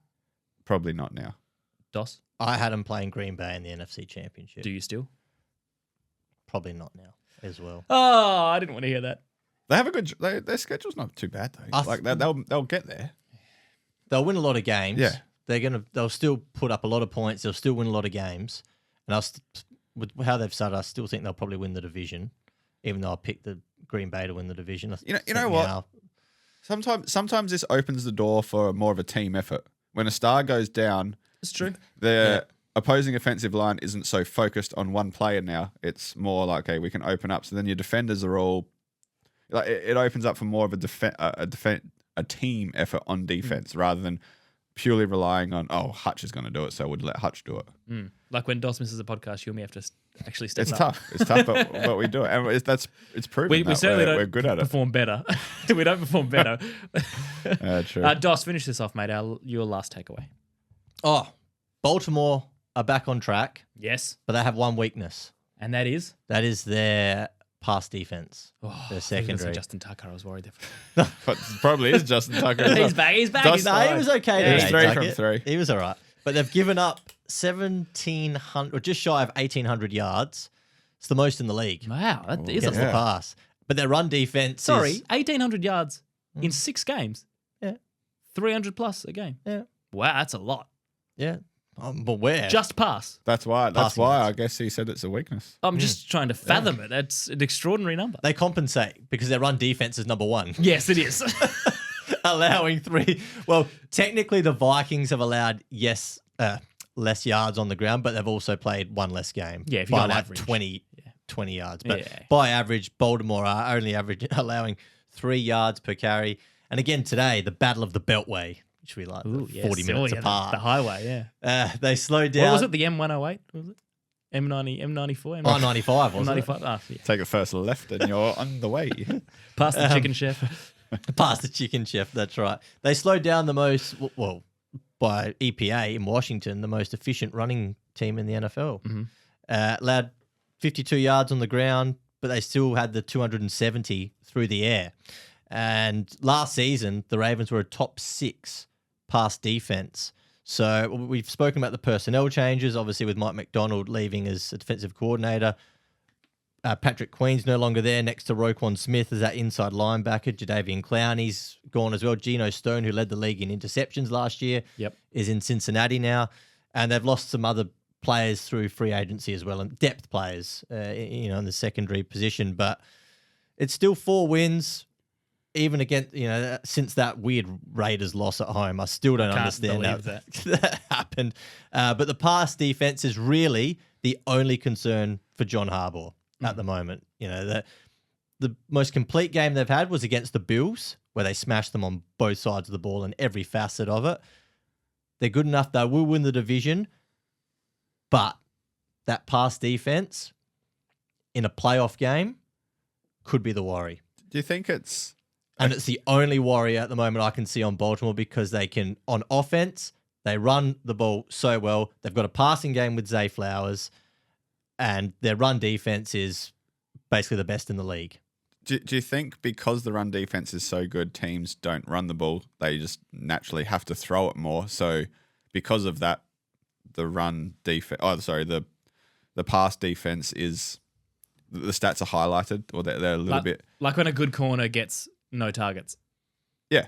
Probably not now. DOS? I had them playing Green Bay in the NFC Championship. Do you still? Probably not now as well. Oh, I didn't want to hear that. They have a good. Their schedule's not too bad though. They'll get there. They'll win a lot of games. Yeah. They'll still put up a lot of points. They'll still win a lot of games. And with how they've started, I still think they'll probably win the division, even though I picked the Green Bay to win the division. You know what? Sometimes this opens the door for more of a team effort. When a star goes down, It's true. the opposing offensive line isn't so focused on one player now. It's more like, okay, we can open up. So then your defenders are all like it opens up for more of a team effort on defense rather than purely relying on Hutch is going to do it, so we'd let Hutch do it. Like when DOS misses a podcast, you and me have to actually step It's up. tough. It's tough, but we do it, and it's proven We that certainly don't we're good at it. perform better. We don't perform better. True. DOS, finish this off, mate. Your last takeaway. Oh, Baltimore are back on track, Yes. but they have one weakness. And that is? That is their pass defense. Oh, Their I was gonna say secondary. Justin Tucker. I was worried there. But probably is Justin Tucker. as He's well. back. He's back. Does- He's No, fine. he was okay Yeah, today. he's 3 from Tuckett. 3. He was all right. But they've given up 1,700, or just shy of 1,800 yards. It's the most in the league Wow, that is a against lot. the pass. But their run defense Sorry, is... 1,800 yards in 6 games. Yeah. 300 plus a game. Yeah. Wow, that's a lot. Yeah. I'm aware. Just pass. That's why. Passing I yards. guess he said it's a weakness. I'm just trying to fathom it. That's an extraordinary number. They compensate because their run defense is number 1. Yes, it is. Allowing 3. Well, technically the Vikings have allowed, less yards on the ground, but they've also played one less game. Yeah, if you by go like average. 20 yards. But Yeah. by average, Baltimore are only allowing 3 yards per carry. And again today, the Battle of the Beltway, which we like, Ooh, 40 yes. minutes Oh, yeah, apart. The highway, yeah. They slowed down. What was it? The M108? Was it? M90, M94? Oh, 95, wasn't it? M95. Oh, yeah. Take the first left, and you're on the way. Past the chicken chef. Past the chicken chef, that's right. They slowed down the most, well, by EPA in Washington, the most efficient running team in the NFL. Allowed 52 yards on the ground, but they still had the 270 through the air. And last season, the Ravens were a top 6 pass defense. So we've spoken about the personnel changes, obviously with Mike McDonald leaving as a defensive coordinator. Patrick Queen's no longer there next to Roquan Smith as that inside linebacker. Jadeveon Clowney's gone as well. Geno Stone, who led the league in interceptions last year, Yep. is in Cincinnati now. And they've lost some other players through free agency as well, and depth players, in the secondary position. But it's still 4 wins, even against, since that weird Raiders loss at home. I still don't Can't understand believe that happened. But the pass defense is really the only concern for John Harbaugh at the moment. the most complete game they've had was against the Bills, where they smashed them on both sides of the ball and every facet of it. They're good enough. They will win the division. But that pass defense in a playoff game could be the worry. Do you think it's... And it's the only worry at the moment I can see on Baltimore because they can, on offense, they run the ball so well. They've got a passing game with Zay Flowers, and their run defense is basically the best in the league. Do you think because the run defense is so good, teams don't run the ball? They just naturally have to throw it more. So because of that, the run defense... Oh, sorry, the pass defense is... The stats are highlighted, or they're a little bit... Like when a good corner gets no targets. Yeah.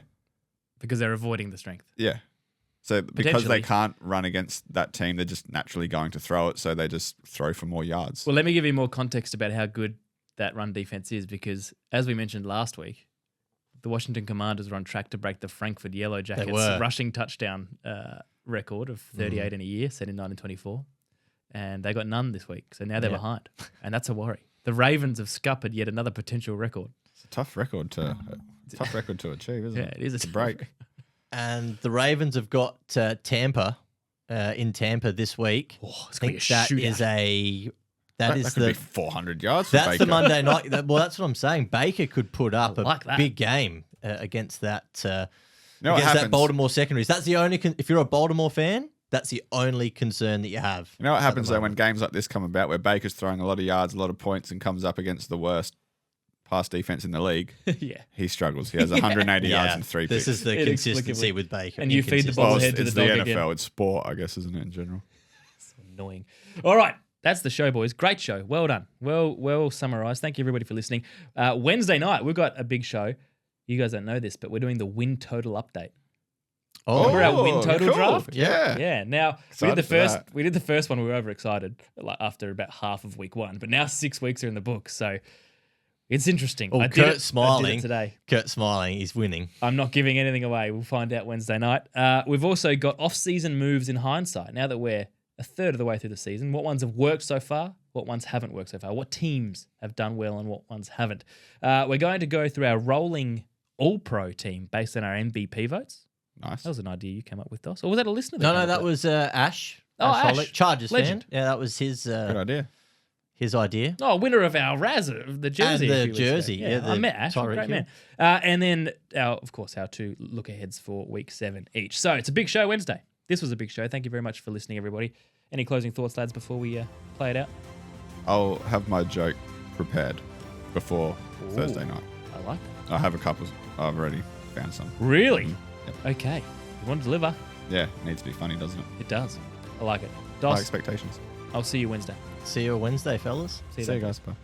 Because they're avoiding the strength. Yeah. So because they can't run against that team, they're just naturally going to throw it, so they just throw for more yards. Well, let me give you more context about how good that run defense is, because as we mentioned last week, the Washington Commanders were on track to break the Frankfurt Yellow Jackets rushing touchdown record of 38 in a year, set in 1924. And they got none this week, so now they're behind. And that's a worry. The Ravens have scuppered yet another potential record. It's a tough record to achieve, isn't it? Yeah, it is a break. And the Ravens have got Tampa in Tampa this week. Oh, it's I think that is a... That could be 400 yards. That's Baker. the Monday night. Well, that's what I'm saying. Baker could put up like a that. big game against that. You know what against that happens? Baltimore secondaries. That's the only. If you're a Baltimore fan, that's the only concern that you have. You know what happens though when games like this come about, where Baker's throwing a lot of yards, a lot of points, and comes up against the worst pass defense in the league? Yeah. He struggles. He has 180 yards and 3 picks. This is the consistency with Baker. And you feed the Well, ball it's ahead to it's the the dog NFL. again. It's sport, I guess, isn't it, in general? Annoying. All right. That's the show, boys. Great show. Well done. Well summarised. Thank you, everybody, for listening. Wednesday night, we've got a big show. You guys don't know this, but we're doing the win total update. Oh, Remember our win total cool. draft? Yeah. Yeah. Now we Excited did for that. the first one. We were overexcited after about half of week one, but now 6 weeks are in the book, so it's interesting. Oh, I did Kurt it smiling today. Kurt smiling. He's winning. I'm not giving anything away. We'll find out Wednesday night. We've also got off-season moves in hindsight. Now that we're a third of the way through the season, what ones have worked so far? What ones haven't worked so far? What teams have done well and what ones haven't? We're going to go through our rolling all-pro team based on our MVP votes. Nice. That was an idea you came up with, Dos. Or was that a listener? No, that was Ash. Oh, Ash. Hollett, Chargers Legend. fan. Yeah, that was his Good idea. idea. Oh, winner of our Razor, the jersey. And a the few weeks jersey, ago. yeah, the I met Ash, Tyreek great Hill. man. And then, our two look-aheads for week 7 each. So it's a big show Wednesday. This was a big show. Thank you very much for listening, everybody. Any closing thoughts, lads, before we play it out? I'll have my joke prepared before Thursday night. I like that. I have a couple. I've already found some. Really? Yep. Okay. You want to deliver? Yeah, it needs to be funny, doesn't it? It does. I like it. High Dos, expectations. I'll see you Wednesday. See you Wednesday, fellas. See you See you then. guys. Bye.